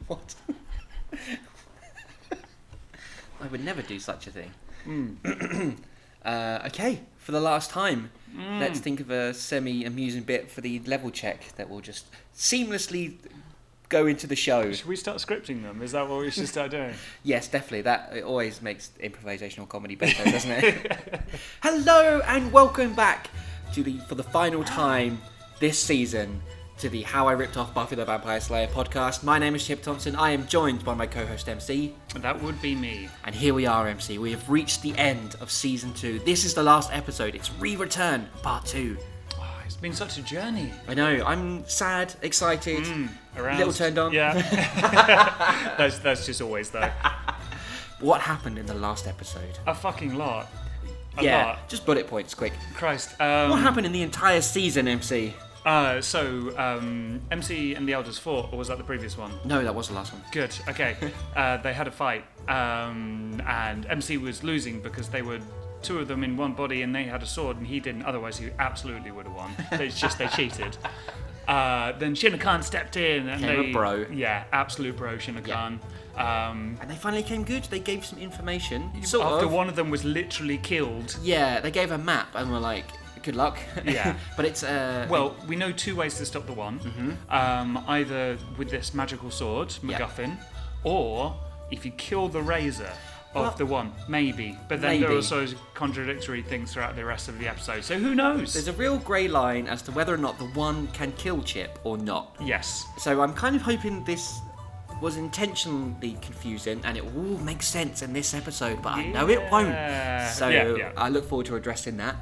What? I would never do such a thing. Okay, for the last time, let's think of a semi-amusing bit for the level check that will just seamlessly go into the show. Should we start scripting them? Is that what we should start doing? Yes, definitely. It always makes improvisational comedy better, doesn't it? Hello and welcome back for the final time this season to the How I Ripped Off Buffy the Vampire Slayer podcast. My name is Chip Thompson. I am joined by my co-host MC. That would be me. And here we are, MC. We have reached the end of season 2. This is the last episode. It's Re-Return Part 2. Oh, it's been such a journey. I know. I'm sad, excited, a little turned on. Yeah. that's just always though. What happened in the last episode? A fucking lot. A lot. Just bullet points, quick. Christ. What happened in the entire season, MC? MC and the Elders fought, or was that the previous one? No, that was the last one. Good, okay. They had a fight, and MC was losing because they were two of them in one body and they had a sword and he didn't, otherwise he absolutely would have won. It's just they cheated. Then Shinna-Khan stepped in and a bro. Yeah, absolute bro Shinna-Khan. And they finally came good. They gave some information. After one of them was literally killed. Yeah, they gave a map and were like, good luck. Yeah. But it's... well, we know two ways to stop the one. Either with this magical sword, MacGuffin, or if you kill the Razor of the one, maybe. But then there are also contradictory things throughout the rest of the episode, so who knows? There's a real grey line as to whether or not the one can kill Chip or not. Yes. So I'm kind of hoping this was intentionally confusing and it will make sense in this episode, but I know it won't. So I look forward to addressing that.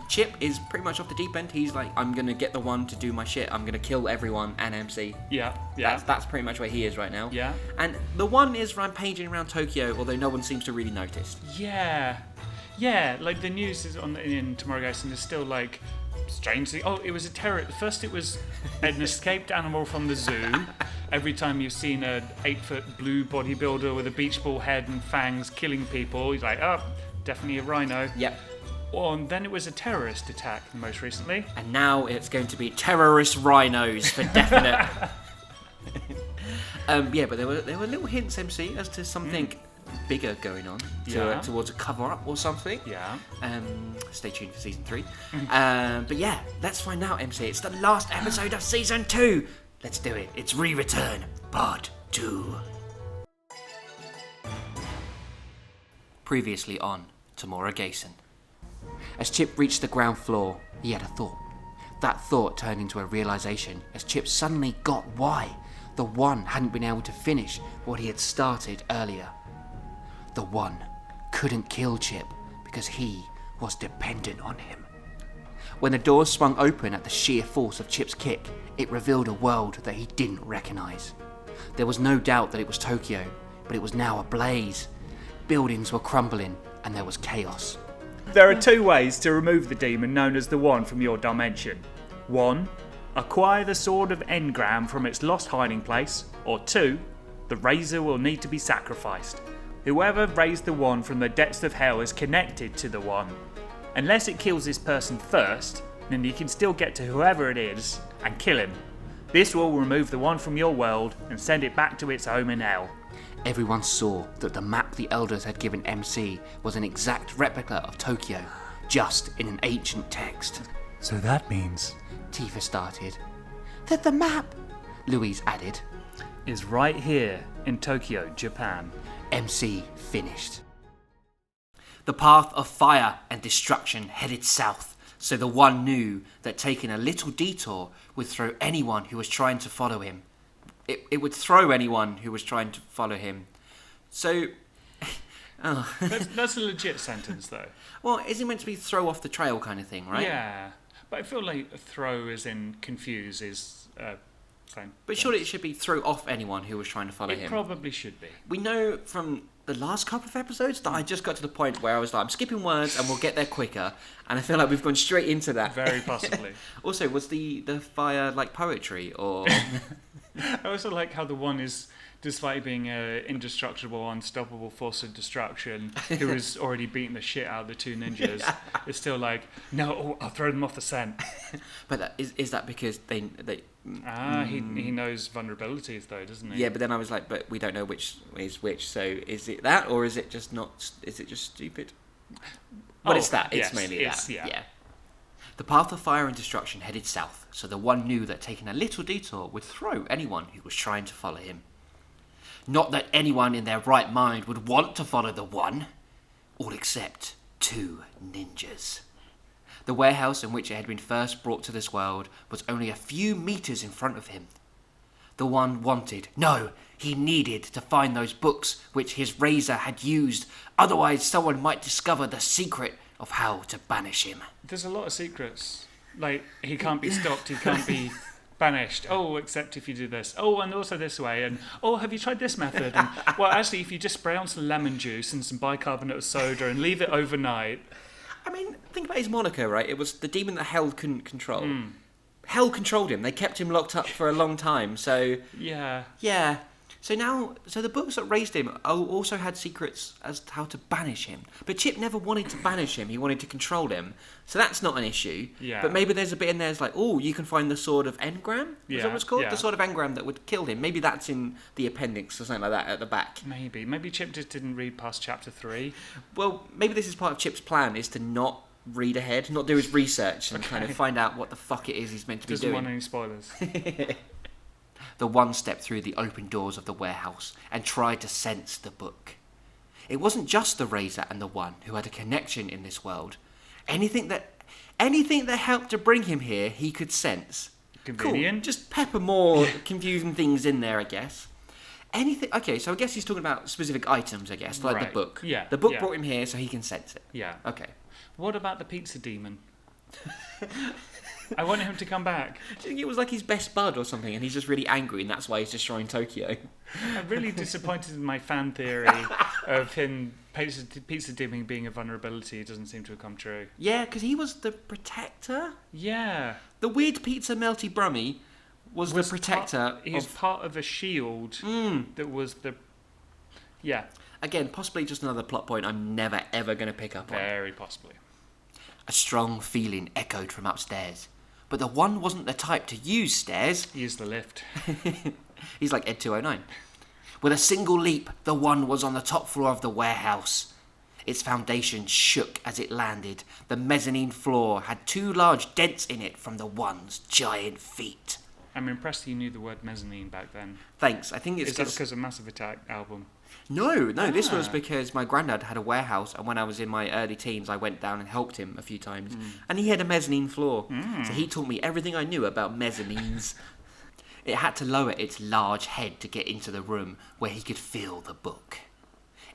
Chip is pretty much off the deep end. He's like, I'm going to get the one to do my shit. I'm going to kill everyone and MC. Yeah. That's pretty much where he is right now. Yeah. And the one is rampaging around Tokyo, although no one seems to really notice. Yeah, like the news is in Tomorrow Ghost and there's still like strangely, it was a terror. First it was an escaped animal from the zoo. Every time you've seen an 8-foot blue bodybuilder with a beach ball head and fangs killing people, he's like, oh, definitely a rhino. Yep. And then it was a terrorist attack most recently. And now it's going to be terrorist rhinos for definite. But there were little hints, MC, as to something bigger going on towards a cover-up or something. Yeah. Stay tuned for season 3. But yeah, let's find out, MC. It's the last episode of season 2. Let's do it. It's Re-Return Part 2. Previously on Tamora Gayson. As Chip reached the ground floor, he had a thought. That thought turned into a realization as Chip suddenly got why the One hadn't been able to finish what he had started earlier. The One couldn't kill Chip because he was dependent on him. When the doors swung open at the sheer force of Chip's kick, it revealed a world that he didn't recognize. There was no doubt that it was Tokyo, but it was now ablaze. Buildings were crumbling and there was chaos. There are two ways to remove the demon known as the One from your dimension. 1. Acquire the Sword of Engram from its lost hiding place. Or 2. The Razor will need to be sacrificed. Whoever raised the One from the depths of hell is connected to the One. Unless it kills this person first, then you can still get to whoever it is and kill him. This will remove the One from your world and send it back to its home in hell. Everyone saw that the map the Elders had given MC was an exact replica of Tokyo, just in an ancient text. So that means... Tifa started. That the map, Louise added, is right here in Tokyo, Japan. MC finished. The path of fire and destruction headed south, so the One knew that taking a little detour would throw anyone who was trying to follow him. It would throw anyone who was trying to follow him. So... That's a legit sentence, though. Well, is it meant to be throw off the trail kind of thing, right? Yeah, but I feel like throw as in confuse is... fine. But surely it should be throw off anyone who was trying to follow him. It probably should be. We know from the last couple of episodes that I just got to the point where I was like, I'm skipping words and we'll get there quicker. And I feel like we've gone straight into that. Very possibly. Also, was the fire like poetry or... I also like how the One is Despite being an indestructible, unstoppable force of destruction, who has already beaten the shit out of the two ninjas, it's still like, no, I'll throw them off the scent. But is that because they he knows vulnerabilities though, doesn't he? Yeah, but then I was like, but we don't know which is which. So is it that, or is it just not? Is it just stupid? But it's that. It's mainly that. Yeah. The path of fire and destruction headed south, so the one knew that taking a little detour would throw anyone who was trying to follow him. Not that anyone in their right mind would want to follow the one, all except two ninjas. The warehouse in which it had been first brought to this world was only a few meters in front of him. The one wanted, no, he needed to find those books which his razor had used, otherwise someone might discover the secret of how to banish him. There's a lot of secrets. Like, he can't be stopped, he can't be banished. Oh, except if you do this. Oh, and also this way. And, oh, have you tried this method? And, well, actually, if you just spray on some lemon juice and some bicarbonate of soda and leave it overnight. I mean, think about his moniker, right? It was the demon that hell couldn't control. Hell controlled him. They kept him locked up for a long time, so... Yeah. So the books that raised him also had secrets as to how to banish him. But Chip never wanted to banish him. He wanted to control him. So that's not an issue. Yeah. But maybe there's a bit in there that's like, oh, you can find the sword of Engram? Is that what it's called? Yeah. The sword of Engram that would kill him. Maybe that's in the appendix or something like that at the back. Maybe Chip just didn't read past chapter 3. Well, maybe this is part of Chip's plan, is to not read ahead, not do his research and kind of find out what the fuck it is he's meant to be doing. Doesn't want any spoilers. The one stepped through the open doors of the warehouse and tried to sense the book. It wasn't just the razor and the one who had a connection in this world. Anything that helped to bring him here, he could sense. Convenient. Cool. Just pepper more confusing things in there, I guess. Anything. Okay, so I guess he's talking about specific items, I guess, like the book. Yeah. The book brought him here, so he can sense it. Yeah. Okay. What about the pizza demon? I wanted him to come back. Do you think it was like his best bud or something, and he's just really angry, and that's why he's destroying Tokyo? I'm really disappointed in my fan theory of him pizza dimming being a vulnerability. It doesn't seem to have come true. Yeah, because he was the protector. Yeah. The weird pizza melty brummy was the protector. He was part of a shield that was the... Yeah. Again, possibly just another plot point I'm never ever going to pick up on. Very possibly. A strong feeling echoed from upstairs. But the one wasn't the type to use stairs. Use the lift. He's like Ed 209. With a single leap, the one was on the top floor of the warehouse. Its foundation shook as it landed. The mezzanine floor had 2 large dents in it from the one's giant feet. I'm impressed you knew the word mezzanine back then. Thanks. I think it's Is that because of Massive Attack album? No, this was because my granddad had a warehouse, and when I was in my early teens, I went down and helped him a few times, and he had a mezzanine floor, so he taught me everything I knew about mezzanines. It had to lower its large head to get into the room where he could feel the book.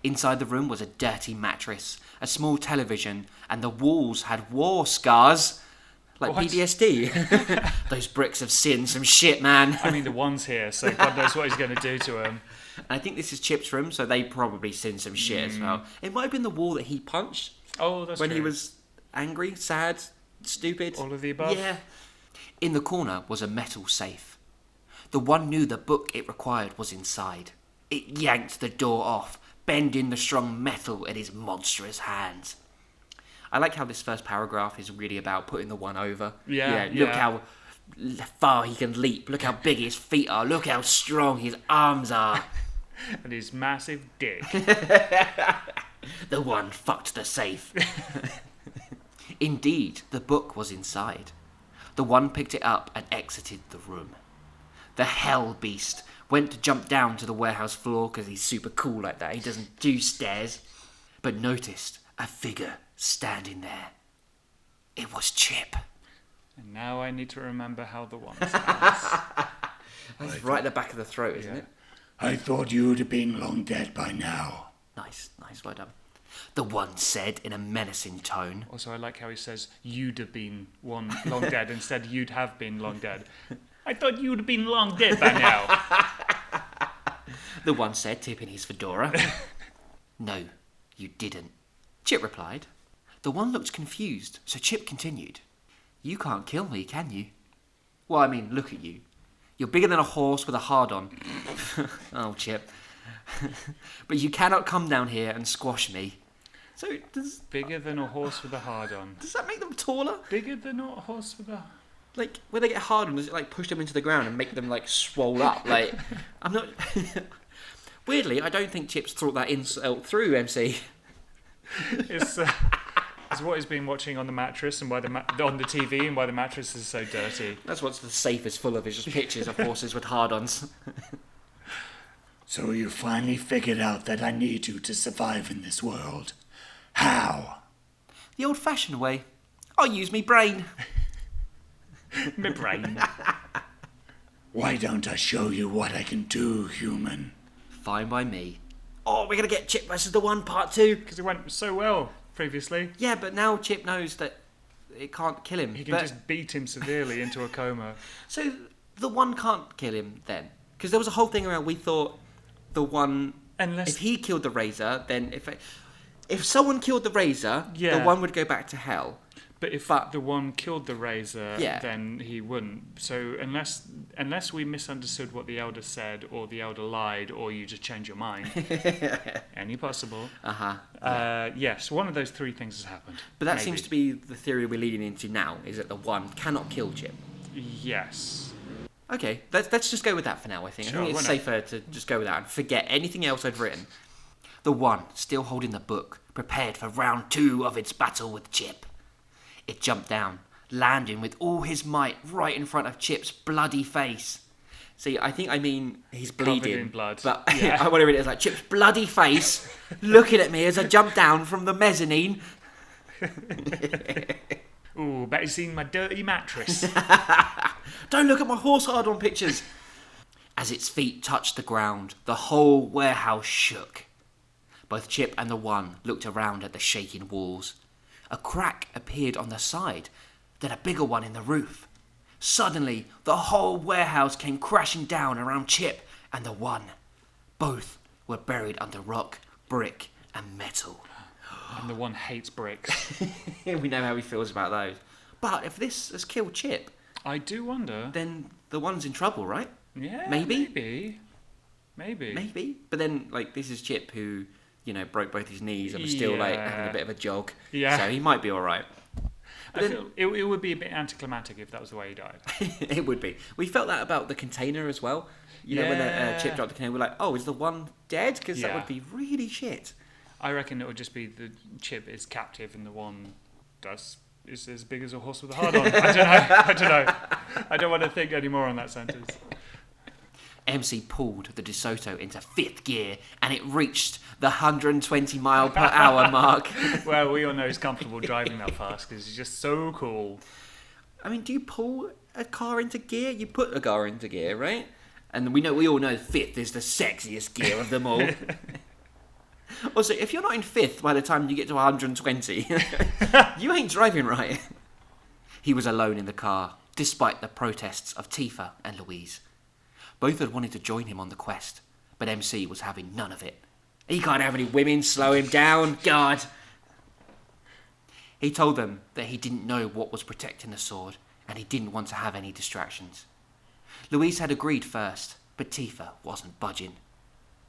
Inside the room was a dirty mattress, a small television, and the walls had war scars. Like What? PTSD. Those bricks have seen some shit, man. I mean, the one's here, so God knows what he's going to do to him. I think this is Chip's room, so they probably seen some shit as well. It might have been the wall that he punched. Oh, that's when true. he was angry, sad, stupid. All of the above? Yeah. In the corner was a metal safe. The one knew the book it required was inside. It yanked the door off, bending the strong metal in his monstrous hands. I like how this first paragraph is really about putting the one over. Yeah. Look how far he can leap. Look how big his feet are. Look how strong his arms are. And his massive dick. The one fucked the safe. Indeed, the book was inside. The one picked it up and exited the room. The hell beast went to jump down to the warehouse floor because he's super cool like that. He doesn't do stairs. But noticed a figure standing there. It was Chip. And now I need to remember how the one sounds. That's right at the back of the throat, isn't it? I thought you'd have been long dead by now. Nice, well done. The one said in a menacing tone. Also, I like how he says, you'd have been long dead, instead you'd have been long dead. I thought you'd have been long dead by now. The one said, tipping his fedora. No, you didn't. Chip replied. The one looked confused, so Chip continued. You can't kill me, can you? Well, I mean, look at you. You're bigger than a horse with a hard-on. Oh, Chip. But you cannot come down here and squash me. So Bigger than a horse with a hard-on. does that make them taller? Bigger than a horse with a... Like, when they get hard on, does it like push them into the ground and make them like swole up? Like, I'm not... Weirdly, I don't think Chip's thought that insult through, MC. It's what he's been watching on the mattress and why on the TV and why the mattress is so dirty. That's what's the safe is full of, is just pictures of horses with hard-ons. So you finally figured out that I need you to survive in this world. How? The old-fashioned way. I'll use me brain. My brain. Why don't I show you what I can do, human? Fine by me. Oh, we're going to get Chip versus the One Part 2. Because it went so well previously. Yeah, but now Chip knows that it can't kill him. He can just beat him severely into a coma. So the One can't kill him then? Because there was a whole thing around, we thought the One... Unless... If he killed the Razor, then if someone killed the Razor, Yeah. the One would go back to hell. But if the One killed the Razor, Yeah. then he wouldn't. So unless we misunderstood what the Elder said, or the Elder lied, or you just change your mind, any possible. Yes, one of those three things has happened. But that Maybe. seems to be the theory we're leading into now, is that the One cannot kill Chip. Yes. Okay, let's just go with that for now, I think. Sure, I think it's why not? safer to just go with that and forget anything else I'd written. The One, still holding the book, prepared for round 2 of its battle with Chip. It jumped down, landing with all his might right in front of Chip's bloody face. See, I think I mean he's bleeding. Covered in blood. But Yeah. I want to read it as like Chip's bloody face looking at me as I jump down from the mezzanine. Ooh, bet you've seen my dirty mattress. Don't look at my horse hard-on pictures. As its feet touched the ground, the whole warehouse shook. Both Chip and the One looked around at the shaking walls. A crack appeared on the side, then a bigger one in the roof. Suddenly, the whole warehouse came crashing down around Chip and the One. Both were buried under rock, brick, and metal. And the One hates bricks. We know how he feels about those. But if this has killed Chip, I do wonder. then the One's in trouble, right? Yeah, Maybe. Maybe. But then, like, this is Chip who, broke both his knees and was still, having a bit of a jog. Yeah. So he might be all right. I feel it would be a bit anticlimactic if that was the way he died. It would be. We felt that about the container as well. When Chip dropped the container, we're like, oh, is the One dead? Because that Yeah. would be really shit. I reckon it would just be the Chip is captive and the One is as big as a horse with a hard-on. I don't know. I don't want to think any more on that sentence. MC pulled the DeSoto into 5th gear and it reached the 120 mile per hour mark. Well, we all know he's comfortable driving that fast because he's just so cool. I mean, do you pull a car into gear? You put a car into gear, right? And we all know 5th is the sexiest gear of them all. Also, if you're not in 5th by the time you get to 120, you ain't driving right. He was alone in the car, despite the protests of Tifa and Louise. Both had wanted to join him on the quest, but MC was having none of it. He can't have any women slow him down, God. He told them that he didn't know what was protecting the sword, and he didn't want to have any distractions. Louise had agreed first, but Tifa wasn't budging.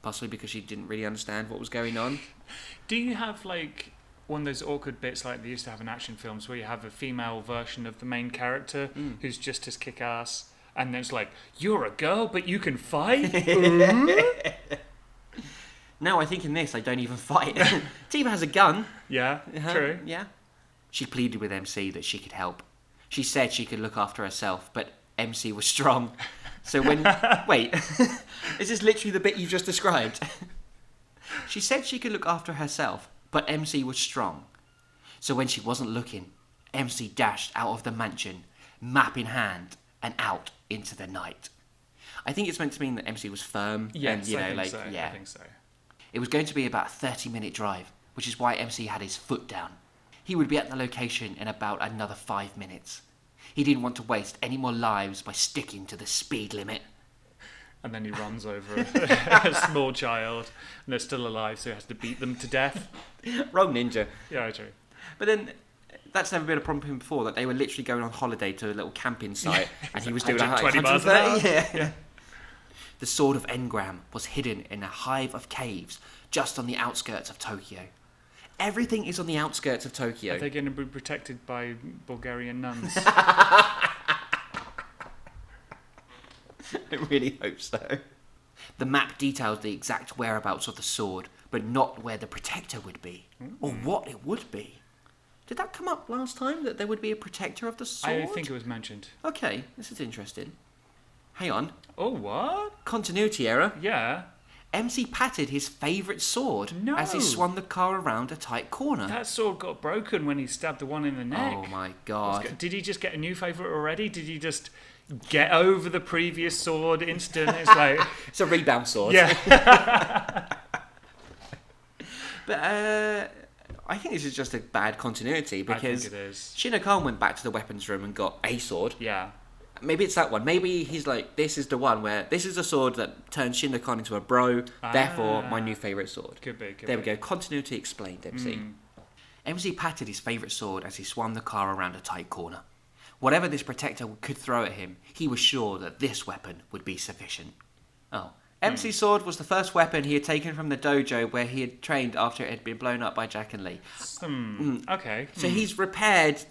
Possibly because she didn't really understand what was going on. Do you have, like, one of those awkward bits like they used to have in action films where you have a female version of the main character who's just as kick-ass, and then it's like, you're a girl, but you can fight? No, I think in this, I don't even fight. Tifa has a gun. Yeah, true. Yeah. She pleaded with MC that she could help. She said she could look after herself, but MC was strong. So when... Wait. Is this literally the bit you just described? She said she could look after herself, but MC was strong. So when she wasn't looking, MC dashed out of the mansion, map in hand, and out into the night. I think it's meant to mean that MC was firm. Yes, and, I think so. It was going to be about a 30-minute drive, which is why MC had his foot down. He would be at the location in about another 5 minutes. He didn't want to waste any more lives by sticking to the speed limit. And then he runs over a small child, and they're still alive, so he has to beat them to death. Wrong ninja. Yeah, true. But then, that's never been a problem for him before, that they were literally going on holiday to a little camping site, and he was doing 120 like miles an hour. 130. Yeah. The sword of Engram was hidden in a hive of caves just on the outskirts of Tokyo. Everything is on the outskirts of Tokyo. Are they going to be protected by Bulgarian nuns? I really hope so. The map details the exact whereabouts of the sword, but not where the protector would be, or what it would be. Did that come up last time, that there would be a protector of the sword? I think it was mentioned. Okay, this is interesting. Hang on. Oh, what? Continuity error. Yeah. MC patted his favourite sword No. as he swung the car around a tight corner. That sword got broken when he stabbed the one in the neck. Oh my god. Did he just get a new favourite already? Did he just get over the previous sword instant? It's like... It's a rebound sword. Yeah. But I think this is just a bad continuity because I think it is. Shinno-kan went back to the weapons room and got a sword. Yeah. Maybe it's that one. Maybe he's like, this is the one where this is a sword that turns Shinno-kan into a bro, therefore my new favourite sword. Could be. There we go. Continuity explained, MC. MC patted his favourite sword as he swung the car around a tight corner. Whatever this protector could throw at him, he was sure that this weapon would be sufficient. Oh. MC's sword was the first weapon he had taken from the dojo where he had trained after it had been blown up by Jack and Lee. Okay. So he's repaired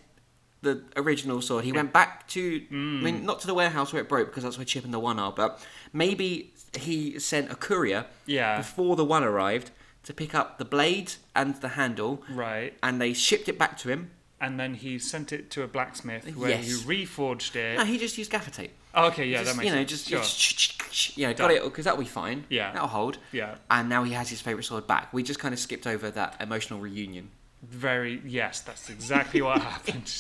the original sword. He went back to, I mean, not to the warehouse where it broke because that's where Chip and the One are, but maybe he sent a courier before the One arrived to pick up the blade and the handle. Right. And they shipped it back to him. And then he sent it to a blacksmith where he reforged it. No, he just used gaffer tape. Oh, okay, yeah, that makes sense. Got it, because that'll be fine. Yeah. That'll hold. Yeah. And now he has his favourite sword back. We just kind of skipped over that emotional reunion. Yes, that's exactly what happened.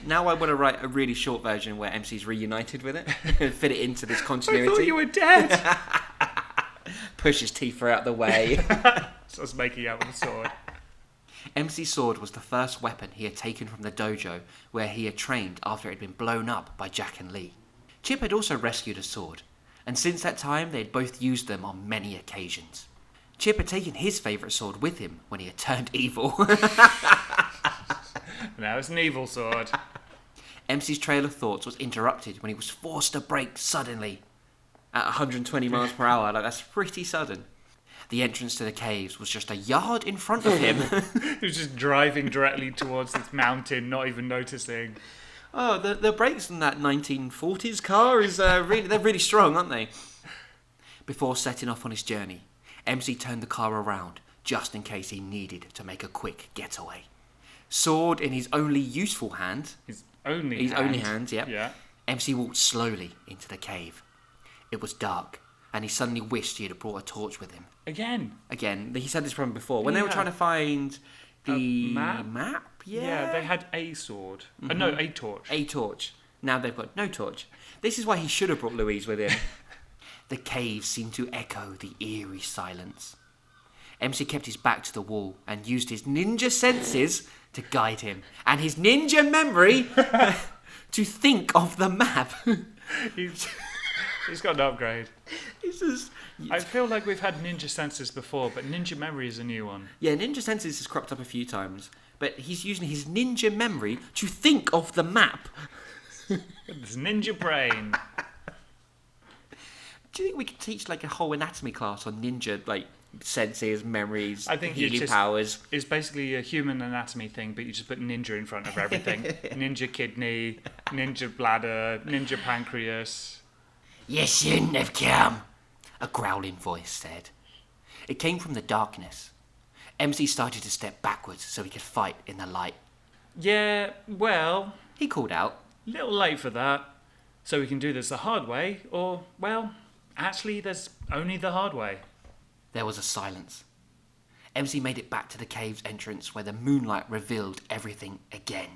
Now I want to write a really short version where MC's reunited with it and fit it into this continuity. I thought you were dead. Push his teeth out the way. Starts making out with the sword. MC's sword was the first weapon he had taken from the dojo where he had trained after it had been blown up by Jack and Lee. Chip had also rescued a sword, and since that time they had both used them on many occasions. Chip had taken his favourite sword with him when he had turned evil. Now it's an evil sword. MC's trail of thoughts was interrupted when he was forced to brake suddenly at 120 miles per hour. Like, that's pretty sudden. The entrance to the caves was just a yard in front of him. He was just driving directly towards this mountain, not even noticing. Oh, the brakes on that 1940s car is they're really strong, aren't they? Before setting off on his journey, MC turned the car around just in case he needed to make a quick getaway. Sword in his only useful hand. His only hand, yeah. Yeah. MC walked slowly into the cave. It was dark, and he suddenly wished he had brought a torch with him. Again, he said this from before. When they were trying to find the map? Yeah, they had a sword. No, a torch. A torch. Now they've got no torch. This is why he should have brought Louise with him. The cave seemed to echo the eerie silence. MC kept his back to the wall and used his ninja senses to guide him, and his ninja memory to think of the map. He's got an upgrade. He's just... I feel like we've had ninja senses before, but ninja memory is a new one. Yeah, ninja senses has cropped up a few times, but he's using his ninja memory to think of the map. This ninja brain. Do you think we could teach like a whole anatomy class on ninja, like senses, memories, I think healing powers? It's basically a human anatomy thing, but you just put ninja in front of everything. Ninja kidney, ninja bladder, ninja pancreas. You shouldn't have come, a growling voice said. It came from the darkness. MC started to step backwards so he could fight in the light. Yeah, well... He called out. Little late for that. So we can do this the hard way, or, well, actually there's only the hard way. There was a silence. MC made it back to the cave's entrance where the moonlight revealed everything again.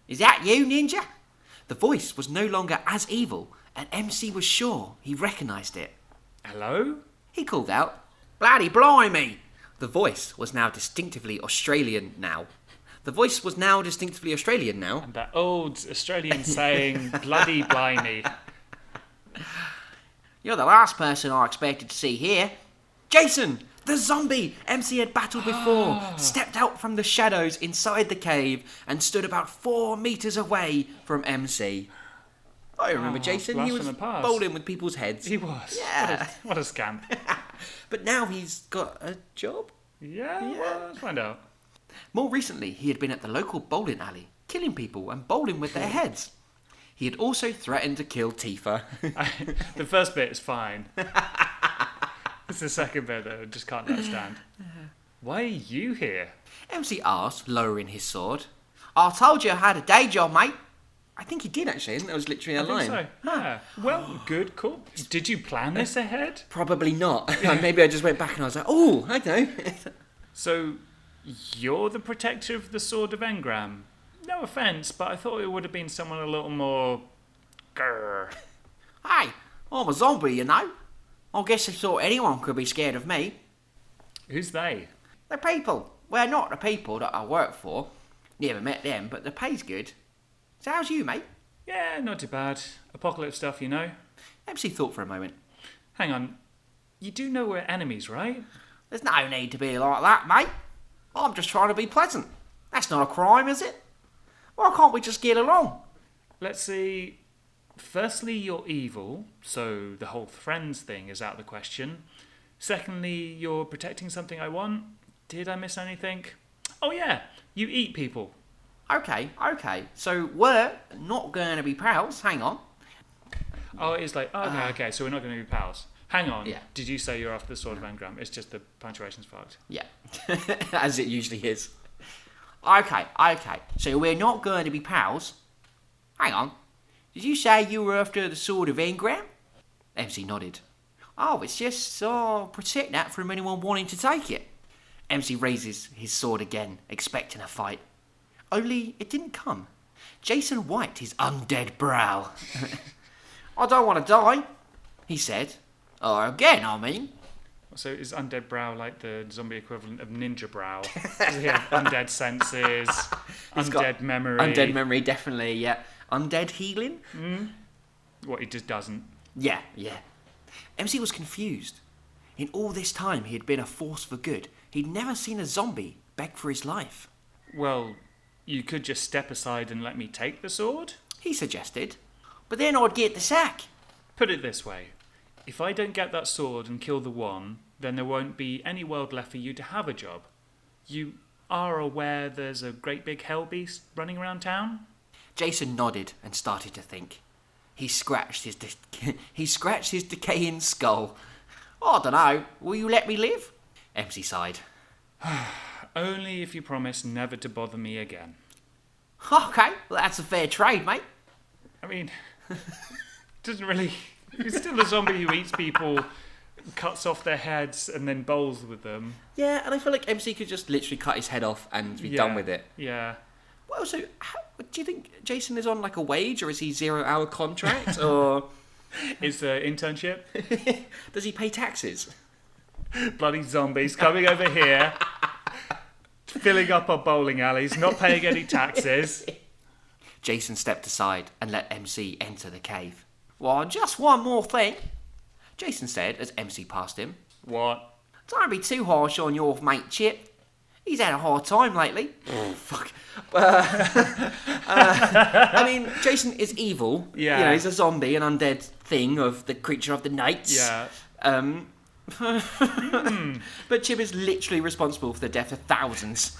Is that you, ninja? The voice was no longer as evil, and MC was sure he recognised it. Hello? He called out. Bloody blimey! The voice was now distinctively Australian now. And that old Australian saying, bloody blimey. You're the last person I expected to see here. Jason, the zombie MC had battled before, stepped out from the shadows inside the cave and stood about 4 meters away from MC. I remember Jason. blast He was from the past. bowling with people's heads. He was. Yeah. What a scamp. But now he's got a job. Yeah, well, let's find out. More recently, he had been at the local bowling alley, killing people and bowling with their heads. He had also threatened to kill Tifa. The first bit is fine. It's the second bit that I just can't understand. Why are you here? MC asked, lowering his sword. I told you I had a day job, mate. I think he did, actually. I think that was literally a line. I think so. Yeah. Well, good, cool. Did you plan this ahead? Probably not. Maybe I just went back and I was like, oh, I know. So, you're the protector of the Sword of Engram. No offence, but I thought it would have been someone a little more... grrr. Hey, I'm a zombie, you know. I guess I thought anyone could be scared of me. Who's they? The people. Well, not the people that I work for. Never met them, but the pay's good. So how's you, mate? Yeah, not too bad. Apocalypse stuff, you know. MC thought for a moment. Hang on. You do know we're enemies, right? There's no need to be like that, mate. I'm just trying to be pleasant. That's not a crime, is it? Why can't we just get along? Let's see. Firstly, you're evil, so the whole friends thing is out of the question. Secondly, you're protecting something I want. Did I miss anything? Oh yeah, you eat people. Okay. So we're not going to be pals. Hang on. Oh, it's like, okay, so we're not going to be pals. Hang on. Yeah. Did you say you're after the Sword of Engram? It's just the punctuation's fucked. Yeah, as it usually is. Okay. So we're not going to be pals. Hang on. Did you say you were after the Sword of Engram? MC nodded. Oh, it's just protect that from anyone wanting to take it. MC raises his sword again, expecting a fight. Only it didn't come. Jason wiped his undead brow. I don't want to die, he said. Or again, I mean. So is undead brow like the zombie equivalent of ninja brow? Does he have undead senses? Undead memory? Undead memory, definitely, yeah. Undead healing? What, he just doesn't? Yeah. MC was confused. In all this time he had been a force for good. He'd never seen a zombie beg for his life. Well, you could just step aside and let me take the sword? He suggested. But then I'd get the sack. Put it this way. If I don't get that sword and kill the one, then there won't be any world left for you to have a job. You are aware there's a great big hell beast running around town? Jason nodded and started to think. He scratched his decaying skull. I don't know. Will you let me live? MC sighed. Only if you promise never to bother me again. Okay, well, that's a fair trade, mate. I mean, doesn't really... He's still a zombie who eats people, cuts off their heads, and then bowls with them. Yeah, and I feel like MC could just literally cut his head off and be done with it. Yeah. Well, so do you think Jason is on like a wage, or is he 0-hour contract, or... It's an internship. Does he pay taxes? Bloody zombies coming over here, filling up our bowling alleys, not paying any taxes. Jason stepped aside and let MC enter the cave. Well, just one more thing, Jason said as MC passed him. What? Don't be too harsh on your mate Chip. He's had a hard time lately. Fuck. I mean, Jason is evil. Yeah. You know, he's a zombie, an undead thing of the creature of the nights. Yeah. But Chip is literally responsible for the death of thousands.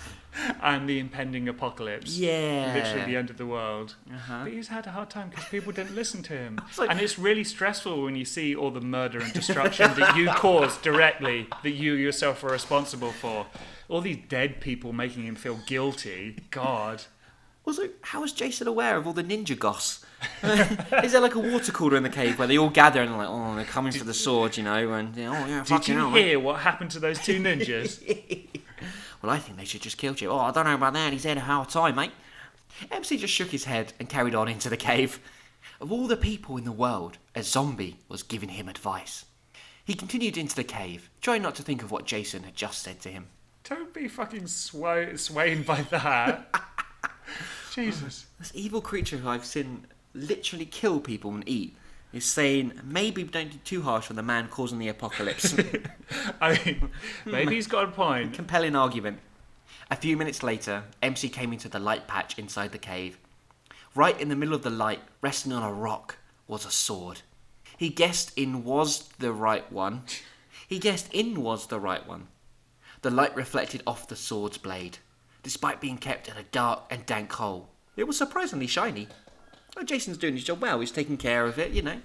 And the impending apocalypse. Yeah. Literally the end of the world. Uh-huh. But he's had a hard time because people didn't listen to him. Like... And it's really stressful when you see all the murder and destruction that you caused directly, that you yourself are responsible for. All these dead people making him feel guilty. God. Also, how is Jason aware of all the ninja goss? Is there like a water cooler in the cave where they all gather and they're like, oh, they're coming for the sword, you know? And Did you hear what happened to those two ninjas? Well, I think they should just kill Chip. Oh, I don't know about that. He's had a hard time, mate. MC just shook his head and carried on into the cave. Of all the people in the world, a zombie was giving him advice. He continued into the cave, trying not to think of what Jason had just said to him. Don't be fucking swayed by that. Jesus. This evil creature who I've seen literally kill people and eat is saying, maybe don't be too harsh on the man causing the apocalypse. I mean, maybe he's got a point. Compelling argument. A few minutes later, MC came into the light patch inside the cave. Right in the middle of the light, resting on a rock, was a sword. He guessed in was the right one. The light reflected off the sword's blade, despite being kept in a dark and dank hole. It was surprisingly shiny. Oh, Jason's doing his job well. He's taking care of it, you know.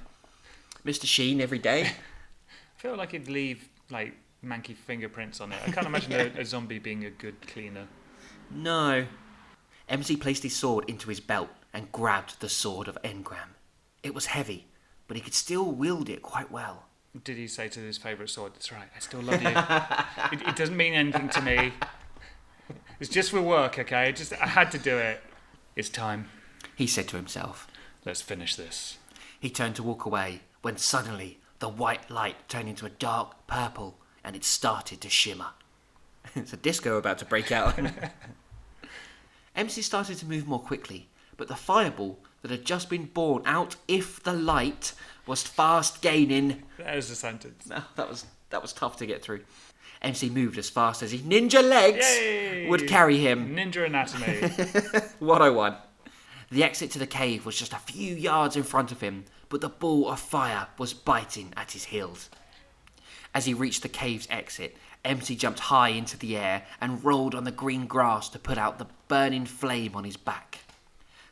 Mr. Sheen every day. I feel like he'd leave, like, manky fingerprints on it. I can't imagine a zombie being a good cleaner. No. MC placed his sword into his belt and grabbed the sword of Engram. It was heavy, but he could still wield it quite well. Did he say to his favourite sword, "That's right, I still love you. It doesn't mean anything to me. It's just for work, okay? I had to do it. It's time," he said to himself. "Let's finish this." He turned to walk away when suddenly the white light turned into a dark purple and it started to shimmer. It's a disco about to break out. MC started to move more quickly, but the fireball that had just been born out if the light was fast gaining. There's a sentence. No, that was tough to get through. MC moved as fast as his ninja legs would carry him. Ninja anatomy. 101. The exit to the cave was just a few yards in front of him, but the ball of fire was biting at his heels. As he reached the cave's exit, MC jumped high into the air and rolled on the green grass to put out the burning flame on his back.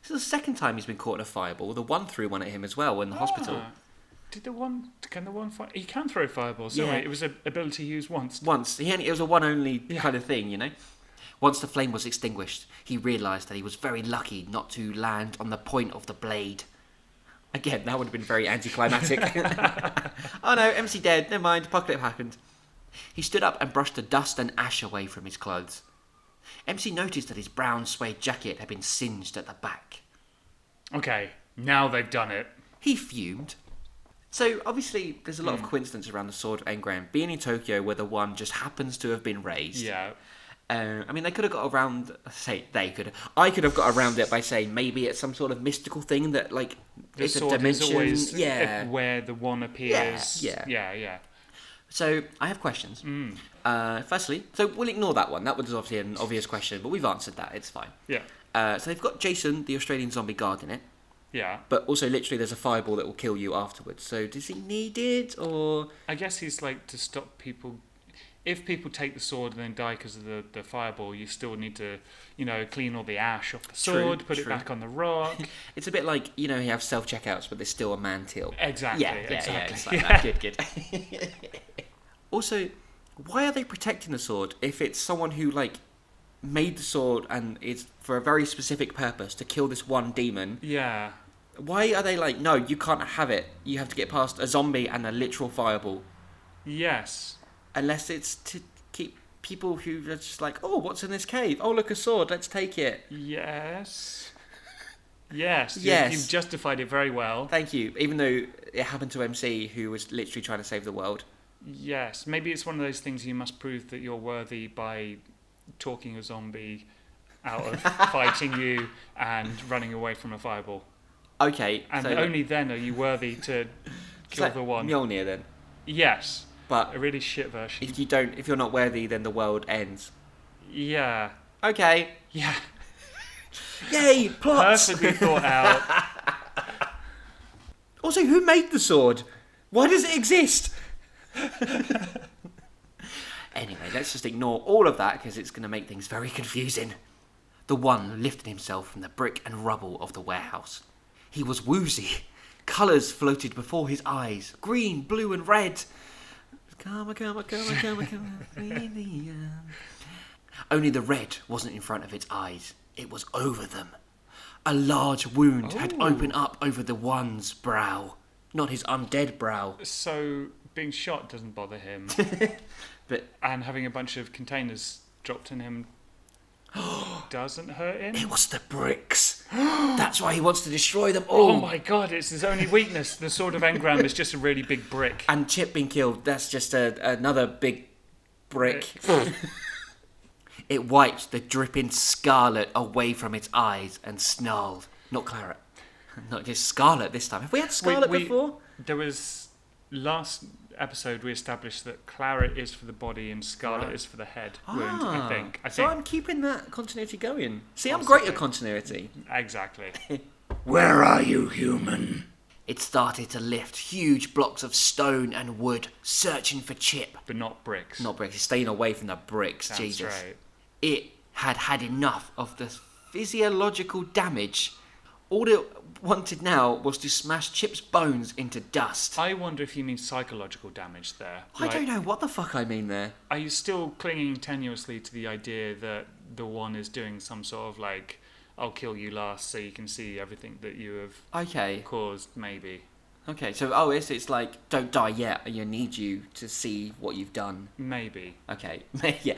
This is the second time he's been caught in a fireball. The one threw one at him as well in the hospital. Can the one fire? He can throw fireballs. Yeah. It was an ability he used once. It was a one only kind of thing, you know. Once the flame was extinguished, he realised that he was very lucky not to land on the point of the blade. Again, that would have been very anticlimactic. Oh no, MC dead. Never mind. Apocalypse happened. He stood up and brushed the dust and ash away from his clothes. MC noticed that his brown suede jacket had been singed at the back. Okay, now they've done it. He fumed. So, obviously, there's a lot of coincidence around the Sword of Engram being in Tokyo where the one just happens to have been raised. Yeah. I mean, they could have got around... I could have got around it by saying maybe it's some sort of mystical thing that, like, the it's a sword dimension. Is always where the one appears. Yeah. So, I have questions. Firstly, so we'll ignore that one. That was obviously an obvious question, but we've answered that. It's fine. Yeah. So they've got Jason, the Australian zombie guard, in it. Yeah. But also, literally, there's a fireball that will kill you afterwards. So, does he need it, or...? I guess he's, like, to stop people... If people take the sword and then die because of the fireball, you still need to, clean all the ash off the sword, put it back on the rock. It's a bit like, you have self-checkouts, but there's still a man till. Exactly. Exactly. It's like that. Good. Also, why are they protecting the sword if it's someone who, like, made the sword and it's for a very specific purpose to kill this one demon? Yeah. Why are they like, no, you can't have it. You have to get past a zombie and a literal fireball. Yes. Unless it's to keep people who are just like, oh, what's in this cave? Oh, look, a sword, let's take it. Yes. You've justified it very well. Thank you. Even though it happened to MC, who was literally trying to save the world. Yes. Maybe it's one of those things you must prove that you're worthy by talking a zombie out of fighting you and running away from a fireball. Okay. And so only then are you worthy to kill the one. Mjolnir then. Yes. But a really shit version. If you're not worthy, then the world ends. Yeah. Okay. Yeah. Yay! Plots. Perfectly thought out. Also, who made the sword? Why does it exist? Anyway, let's just ignore all of that because it's going to make things very confusing. The one lifted himself from the brick and rubble of the warehouse. He was woozy. Colours floated before his eyes. Green, blue and red. Come. Only the red wasn't in front of its eyes. It was over them. A large wound had opened up over the one's brow. Not his undead brow. So being shot doesn't bother him. And having a bunch of containers dropped in him doesn't hurt him? It was the bricks. That's why he wants to destroy them all. Oh my god, it's his only weakness. The Sword of Engram is just a really big brick. And Chip being killed, that's just another big brick. It wiped the dripping scarlet away from its eyes and snarled. Not claret. Not just scarlet this time. Have we had scarlet before? There was... Last episode we established that claret is for the body and scarlet is for the head wound, I think. So I'm keeping that continuity going. See, I'm great at continuity. Exactly. Where are you, human? It started to lift huge blocks of stone and wood, searching for Chip. But not bricks. Not bricks, it's staying away from the bricks, That's Jesus. right. It had had enough of the physiological damage. All it wanted now was to smash Chip's bones into dust. I wonder if you mean psychological damage there. I don't know what the fuck I mean there. Are you still clinging tenuously to the idea that the one is doing some sort of like, I'll kill you last so you can see everything that you have Okay. caused, maybe? Okay, so it's like, don't die yet, I need you to see what you've done. Maybe. Okay, yeah.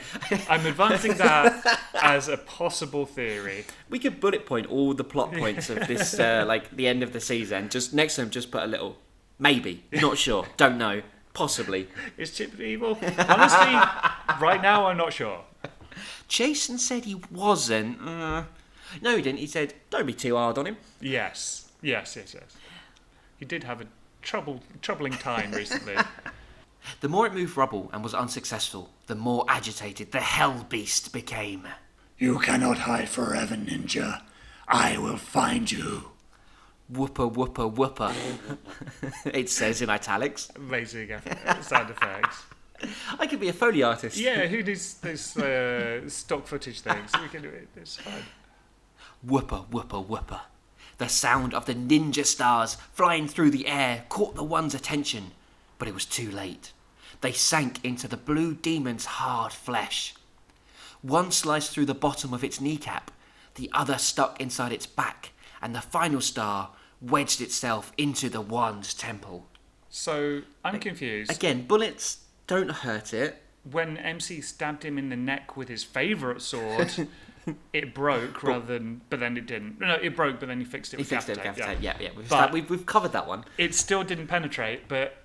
I'm advancing that as a possible theory. We could bullet point all the plot points of this, like the end of the season. Just next time, just put a little, maybe, not sure, don't know, possibly. Is Chip evil? Honestly, right now I'm not sure. Jason said he wasn't. No, he didn't. He said, don't be too hard on him. Yes. He did have a troubling time recently. The more it moved rubble and was unsuccessful, the more agitated the Hell Beast became. You cannot hide forever, ninja. I will find you. Whooper, whooper, whooper. It says in italics. Amazing sound effects. I could be a Foley artist. Yeah, who does this stock footage things? We can do it. It's fine. Whooper, whooper, whooper. The sound of the ninja stars flying through the air caught the one's attention, but it was too late. They sank into the blue demon's hard flesh. One sliced through the bottom of its kneecap, the other stuck inside its back, and the final star wedged itself into the one's temple. So, I'm confused. Again, bullets don't hurt it. When MC stabbed him in the neck with his favourite sword, it broke but then it didn't. No, it broke, but then he fixed it with gaff tape. Yeah. But We've covered that one. it still didn't penetrate, but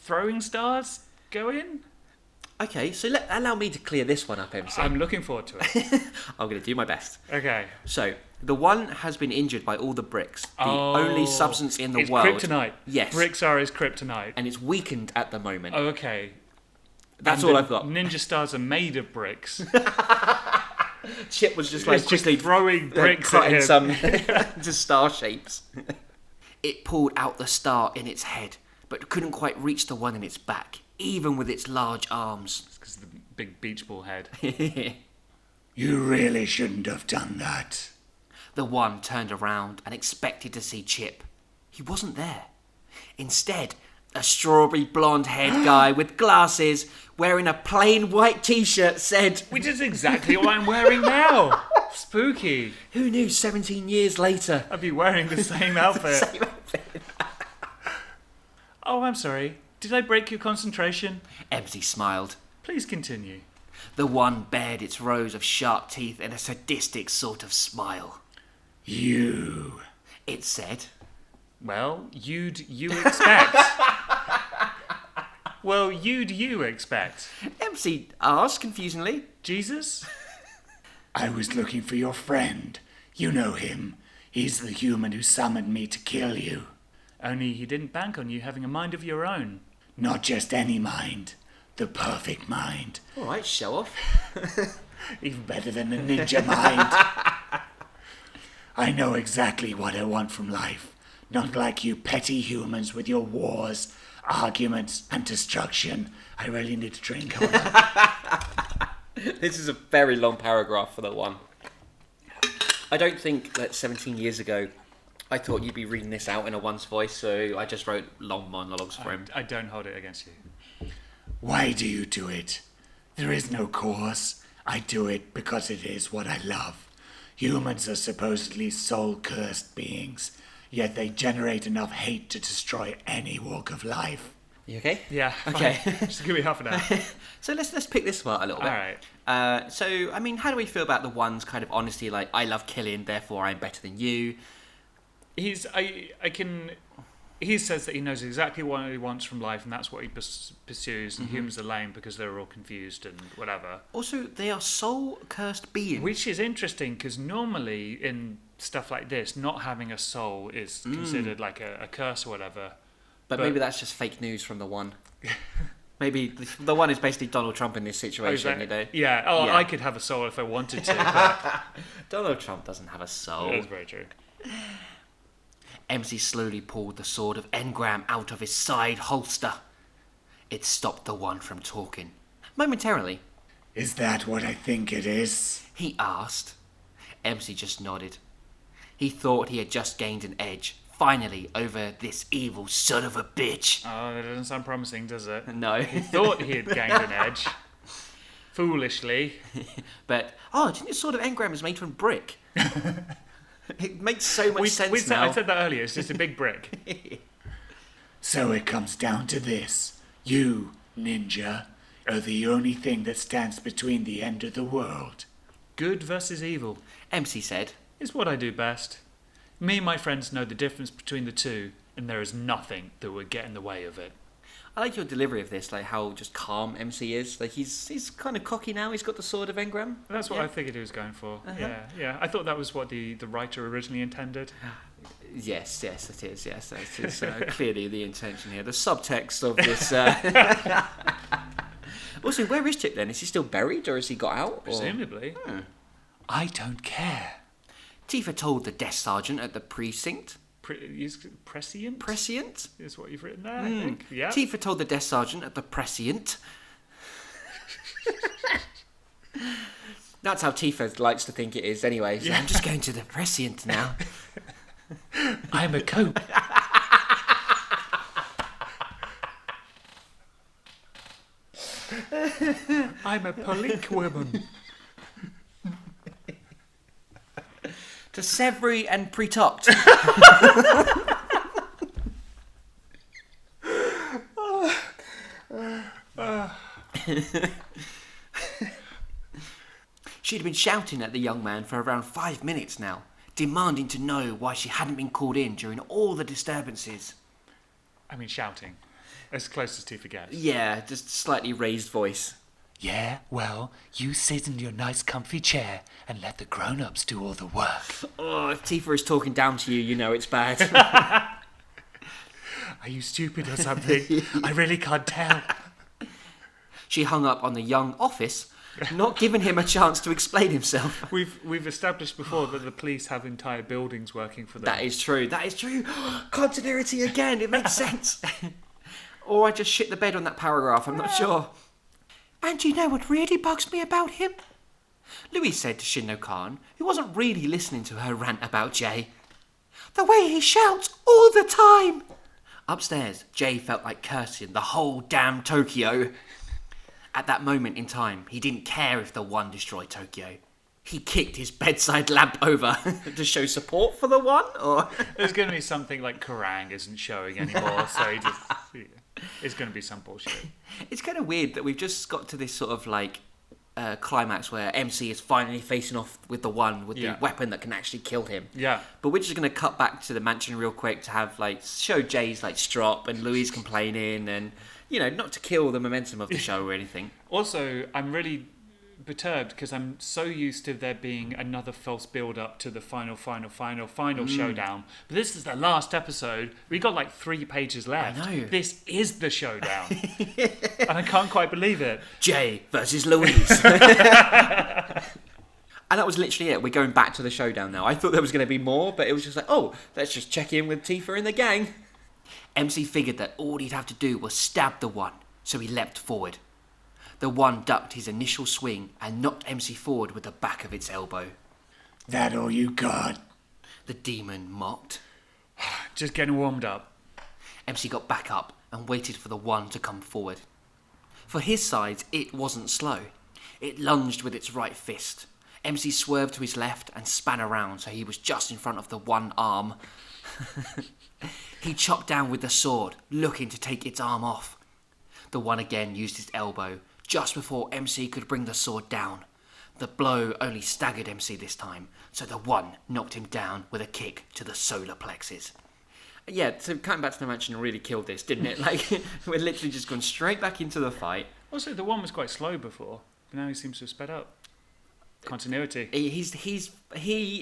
throwing stars go in? Okay, so allow me to clear this one up, MC. I'm looking forward to it. I'm going to do my best. Okay. So, the one has been injured by all the bricks. The only substance in the it's world. kryptonite. Yes. Bricks are his kryptonite. And it's weakened at the moment. Oh, okay. That's And all the I've got. Ninja stars are made of bricks. Chip was just like It's just quickly throwing bricks at cutting him. some into star shapes. It pulled out the star in its head, but couldn't quite reach the one in its back, even with its large arms. Because of the big beach ball head. You really shouldn't have done that. The one turned around and expected to see Chip. He wasn't there. Instead, a strawberry blonde-haired guy with glasses, wearing a plain white t-shirt, said, Which is exactly what I'm wearing now. Spooky. "Who knew 17 years later?" I'd be wearing the same outfit. Same outfit. Oh, I'm sorry. Did I break your concentration? MC smiled. Please continue. The one bared its rows of sharp teeth in a sadistic sort of smile. You. It said, Well, you expect. Well, you expect. MC asked confusingly. Jesus? I was looking for your friend. You know him. He's the human who summoned me to kill you. Only he didn't bank on you having a mind of your own. Not just any mind. The perfect mind. All right, show off. Even better than the ninja mind. I know exactly what I want from life. Not like you petty humans with your wars, arguments, and destruction. I really need to drink. Hold on. This is a very long paragraph for that one. I don't think that 17 years ago I thought you'd be reading this out in a one's voice, so I just wrote long monologues for him. I don't hold it against you. Why do you do it? There is no cause. I do it because it is what I love. Humans are supposedly soul-cursed beings, yet they generate enough hate to destroy any walk of life. You okay? Yeah. Okay. Fine. Just give me half an hour. So let's pick this apart a little bit. All right. So, I mean, how do we feel about the one's kind of honesty, like, I love killing, therefore I'm better than you? He says that he knows exactly what he wants from life, and that's what he pursues. And humans are lame because they're all confused and whatever. Also, they are soul-cursed beings. Which is interesting because normally in stuff like this, not having a soul is considered like a curse or whatever. But maybe that's just fake news from the one. Maybe the one is basically Donald Trump in this situation, you know? Yeah. Oh, Yeah. I could have a soul if I wanted to. But Donald Trump doesn't have a soul. that's very true. MC slowly pulled the sword of Engram out of his side holster. It stopped the one from talking. Momentarily. Is that what I think it is? He asked. MC just nodded. He thought he had just gained an edge, finally, over this evil son of a bitch. Oh, that doesn't sound promising, does it? No. He thought he had gained an edge. Foolishly. But, didn't the sword of Engram is made from brick? It makes so much sense now. I said that earlier, it's just a big brick. So it comes down to this. You, ninja, are the only thing that stands between the end of the world. Good versus evil. MC said. Is what I do best. Me and my friends know the difference between the two, and there is nothing that would get in the way of it. I like your delivery of this, like how just calm MC is. Like he's kind of cocky now. He's got the sword of Engram. That's what I figured he was going for. Uh-huh. Yeah. I thought that was what the writer originally intended. Yes, it is. Yes, that is clearly the intention here. The subtext of this. Also, where is Chip then? Is he still buried, or has he got out? Presumably. I don't care. Tifa told the desk sergeant at the precinct. Prescient? Prescient? Is what you've written there, I think. Yeah. Tifa told the desk sergeant at the prescient. That's how Tifa likes to think it is anyway. So I'm just going to the prescient now. I'm a cope. I'm a polique woman. To Sevry and Pretoct. She'd been shouting at the young man for around 5 minutes now, demanding to know why she hadn't been called in during all the disturbances. I mean, shouting. As close as Tifa gets. Yeah, just slightly raised voice. Yeah, well, you sit in your nice comfy chair and let the grown-ups do all the work. Oh, if Tifa is talking down to you, you know it's bad. Are you stupid or something? I really can't tell. She hung up on the young office, not giving him a chance to explain himself. We've established before that the police have entire buildings working for them. That is true. Continuity again, it makes sense. Or I just shit the bed on that paragraph, I'm not sure. And you know what really bugs me about him? Louise said to Shinno Khan, who wasn't really listening to her rant about Jay. The way he shouts all the time. Upstairs, Jay felt like cursing the whole damn Tokyo. At that moment in time, he didn't care if the One destroyed Tokyo. He kicked his bedside lamp over to show support for the One, or... There's going to be something like Kerrang isn't showing anymore, so he just... It's going to be some bullshit. It's kind of weird that we've just got to this sort of like climax where MC is finally facing off with the One with the weapon that can actually kill him. Yeah. But we're just going to cut back to the mansion real quick to have like show Jay's like strop and Louise complaining and, you know, not to kill the momentum of the show or anything. Also, I'm really perturbed because I'm so used to there being another false build-up to the final showdown. But this is the last episode. We got like 3 pages left. I know. This is the showdown. And I can't quite believe it. Jay versus Louise. And that was literally it. We're going back to the showdown now. I thought there was going to be more, but it was just like, oh, let's just check in with Tifa and the gang. MC figured that all he'd have to do was stab the One, so he leapt forward. The One ducked his initial swing and knocked MC forward with the back of its elbow. That all you got? The demon mocked. Just getting warmed up. MC got back up and waited for the One to come forward. For his side, it wasn't slow. It lunged with its right fist. MC swerved to his left and span around so he was just in front of the One arm. He chopped down with the sword, looking to take its arm off. The One again used his elbow, just before MC could bring the sword down. The blow only staggered MC this time, so the One knocked him down with a kick to the solar plexus. Yeah, so coming back to the mansion really killed this, didn't it? Like, we're literally just gone straight back into the fight. Also, the One was quite slow before, but now he seems to have sped up. Continuity. He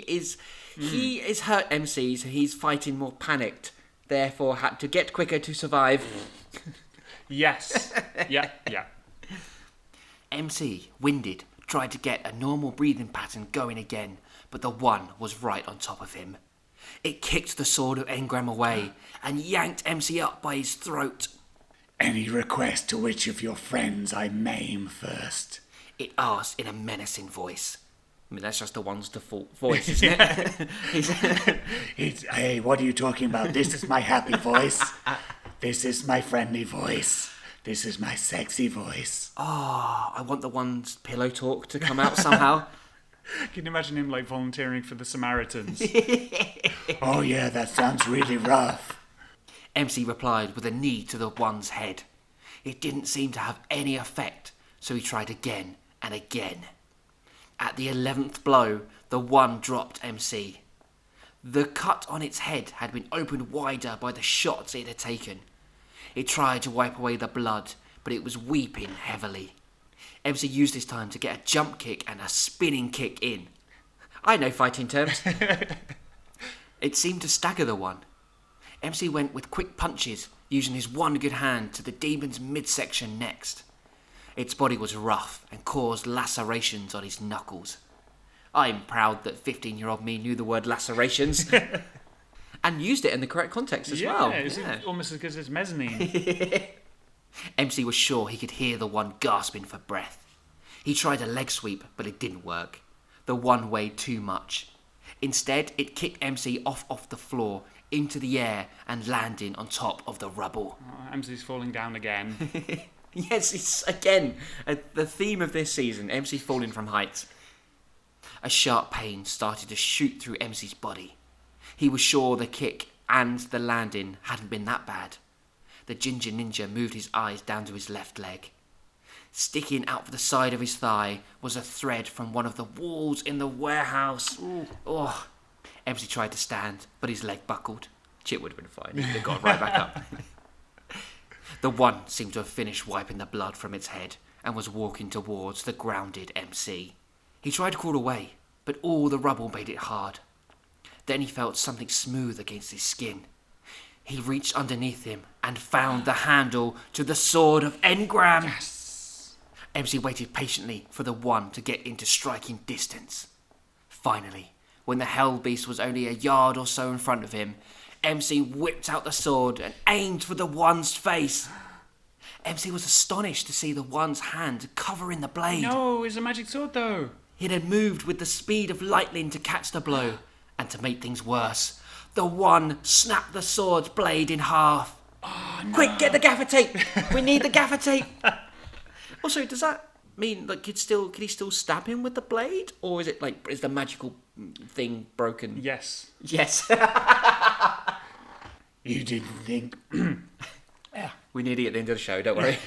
is hurt MC, so he's fighting more panicked, therefore had to get quicker to survive. Yes. Yeah. MC, winded, tried to get a normal breathing pattern going again, but the One was right on top of him. It kicked the sword of Engram away and yanked MC up by his throat. Any request to which of your friends I maim first? It asked in a menacing voice. I mean, that's just the one's default voice, isn't it? Hey, what are you talking about? This is my happy voice. This is my friendly voice. This is my sexy voice. Oh, I want the one's pillow talk to come out somehow. Can you imagine him like volunteering for the Samaritans? Oh yeah, that sounds really rough. MC replied with a knee to the one's head. It didn't seem to have any effect, so he tried again and again. At the 11th blow, the one dropped MC. The cut on its head had been opened wider by the shots it had taken. It tried to wipe away the blood, but it was weeping heavily. MC used his time to get a jump kick and a spinning kick in. I know fighting terms. It seemed to stagger the one. MC went with quick punches, using his one good hand to the demon's midsection next. Its body was rough and caused lacerations on his knuckles. I'm proud that 15-year-old me knew the word lacerations. And used it in the correct context as well. It's almost as good as mezzanine. MC was sure he could hear the one gasping for breath. He tried a leg sweep, but it didn't work. The one weighed too much. Instead, it kicked MC off the floor, into the air, and landing on top of the rubble. Oh, MC's falling down again. Yes, it's again the theme of this season. MC's falling from heights. A sharp pain started to shoot through MC's body. He was sure the kick and the landing hadn't been that bad. The ginger ninja moved his eyes down to his left leg. Sticking out the side of his thigh was a thread from one of the walls in the warehouse. Ooh. Oh. MC tried to stand, but his leg buckled. Chip would have been fine. He'd have got right back up. The one seemed to have finished wiping the blood from its head and was walking towards the grounded MC. He tried to crawl away, but all the rubble made it hard. Then he felt something smooth against his skin. He reached underneath him and found the handle to the sword of Engram. Yes. MC waited patiently for the one to get into striking distance. Finally, when the hell beast was only a yard or so in front of him, MC whipped out the sword and aimed for the one's face. MC was astonished to see the one's hand covering the blade. No, it's a magic sword though. It had moved with the speed of lightning to catch the blow. And to make things worse, the one snapped the sword's blade in half. Oh, no. Quick, get the gaffer tape! We need the gaffer tape! Also, does that mean like could he still stab him with the blade? Or is it like, is the magical thing broken? Yes. Yes. You didn't think... We need it at the end of the show, don't worry.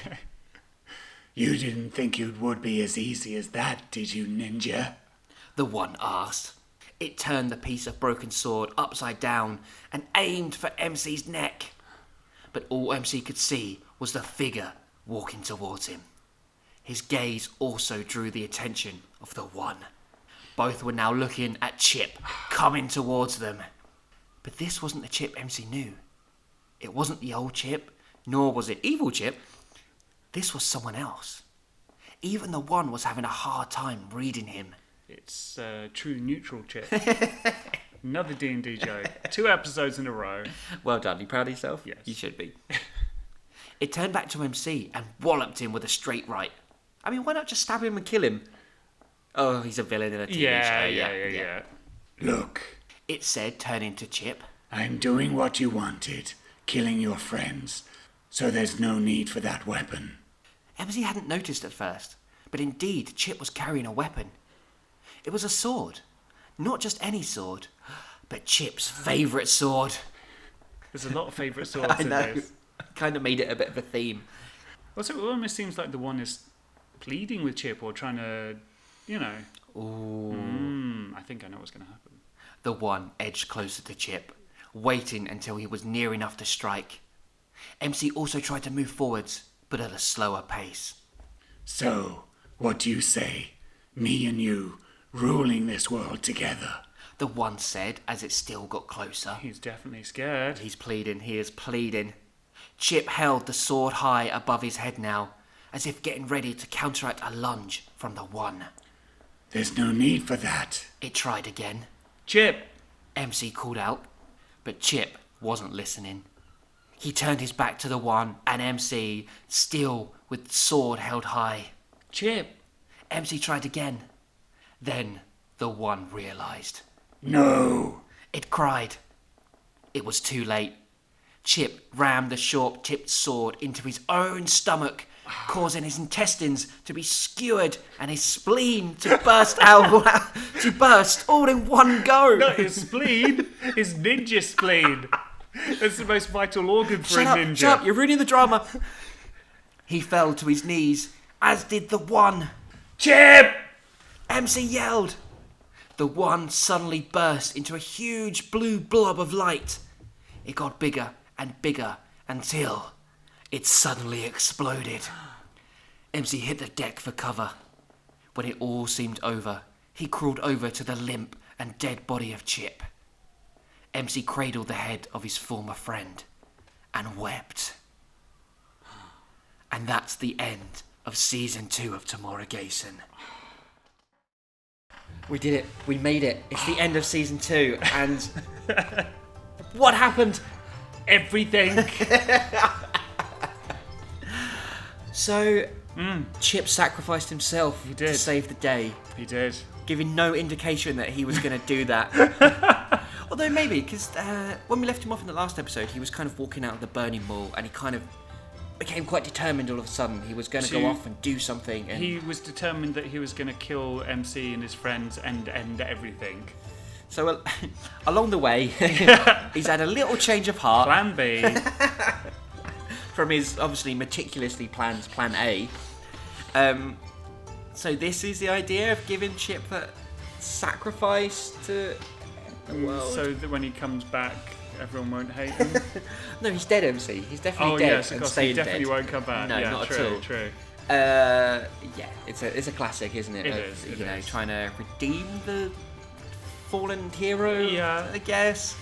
You didn't think it would be as easy as that, did you, ninja? The one asked. It turned the piece of broken sword upside down and aimed for MC's neck. But all MC could see was the figure walking towards him. His gaze also drew the attention of the one. Both were now looking at Chip, coming towards them. But this wasn't the Chip MC knew. It wasn't the old Chip, nor was it evil Chip. This was someone else. Even the one was having a hard time reading him. It's true neutral Chip. Another D&D joke. 2 episodes in a row. Well done. You proud of yourself? Yes. You should be. It turned back to MC and walloped him with a straight right. I mean, why not just stab him and kill him? Oh, he's a villain in a TV show. Yeah. Look, It said, turning to Chip. I'm doing what you wanted, killing your friends, so there's no need for that weapon. MC hadn't noticed at first, but indeed Chip was carrying a weapon. It was a sword. Not just any sword, but Chip's favourite sword. There's a lot of favourite swords in this. Kind of made it a bit of a theme. Also, it almost seems like the one is pleading with Chip or trying to, Ooh. I think I know what's going to happen. The one edged closer to Chip, waiting until he was near enough to strike. MC also tried to move forwards, but at a slower pace. So, what do you say? Me and you, ruling this world together. The one said as it still got closer. He's definitely scared. He is pleading. Chip held the sword high above his head now, as if getting ready to counteract a lunge from the one. There's no need for that. It tried again. Chip! MC called out. But Chip wasn't listening. He turned his back to the One and MC, still with sword held high. Chip! MC tried again. Then the One realised. No! It cried. It was too late. Chip rammed the short-tipped sword into his own stomach, causing his intestines to be skewered and his spleen to burst all in one go. Not his spleen, his ninja spleen. That's the most vital organ for a ninja. Shut up, you're ruining the drama. He fell to his knees, as did the One. Chip! MC yelled. The One suddenly burst into a huge blue blob of light. It got bigger and bigger until it suddenly exploded. MC hit the deck for cover. When it all seemed over, he crawled over to the limp and dead body of Chip. MC cradled the head of his former friend and wept. And that's the end of Season 2 of Tamora Gayson. We did it. We made it. It's the end of Season 2 and... what happened? Everything. So, Chip sacrificed himself He did. to save the day, He did. giving no indication that he was going to do that. Although maybe, because when we left him off in the last episode, he was kind of walking out of the burning mall and he kind of became quite determined all of a sudden. He was going to go off and do something. And He was determined that he was going to kill MC and his friends and end everything. so along the way, he's had a little change of heart Plan B. from his obviously meticulously planned Plan A. So this is the idea of giving Chip that sacrifice to the world. So that when he comes back, everyone won't hate him. No, he's dead, MC. He's definitely Oh dead. yes, of and course. staying He definitely dead. won't come back. No, yeah, not true, at all. True. Yeah, it's a classic, isn't it? It Of, is, it you know, is. trying to redeem the fallen hero. Yeah. I guess.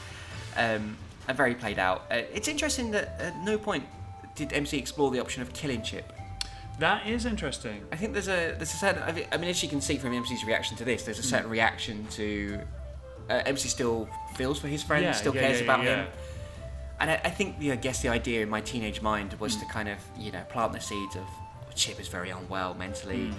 And very played out. It's interesting that at no point did MC explore the option of killing Chip. That is interesting. I think there's a certain. I mean, as you can see from MC's reaction to this, there's a certain reaction to. MC still feels for his friend, still cares about him. And I think, I guess the idea in my teenage mind was to kind of, plant the seeds of Chip is very unwell mentally.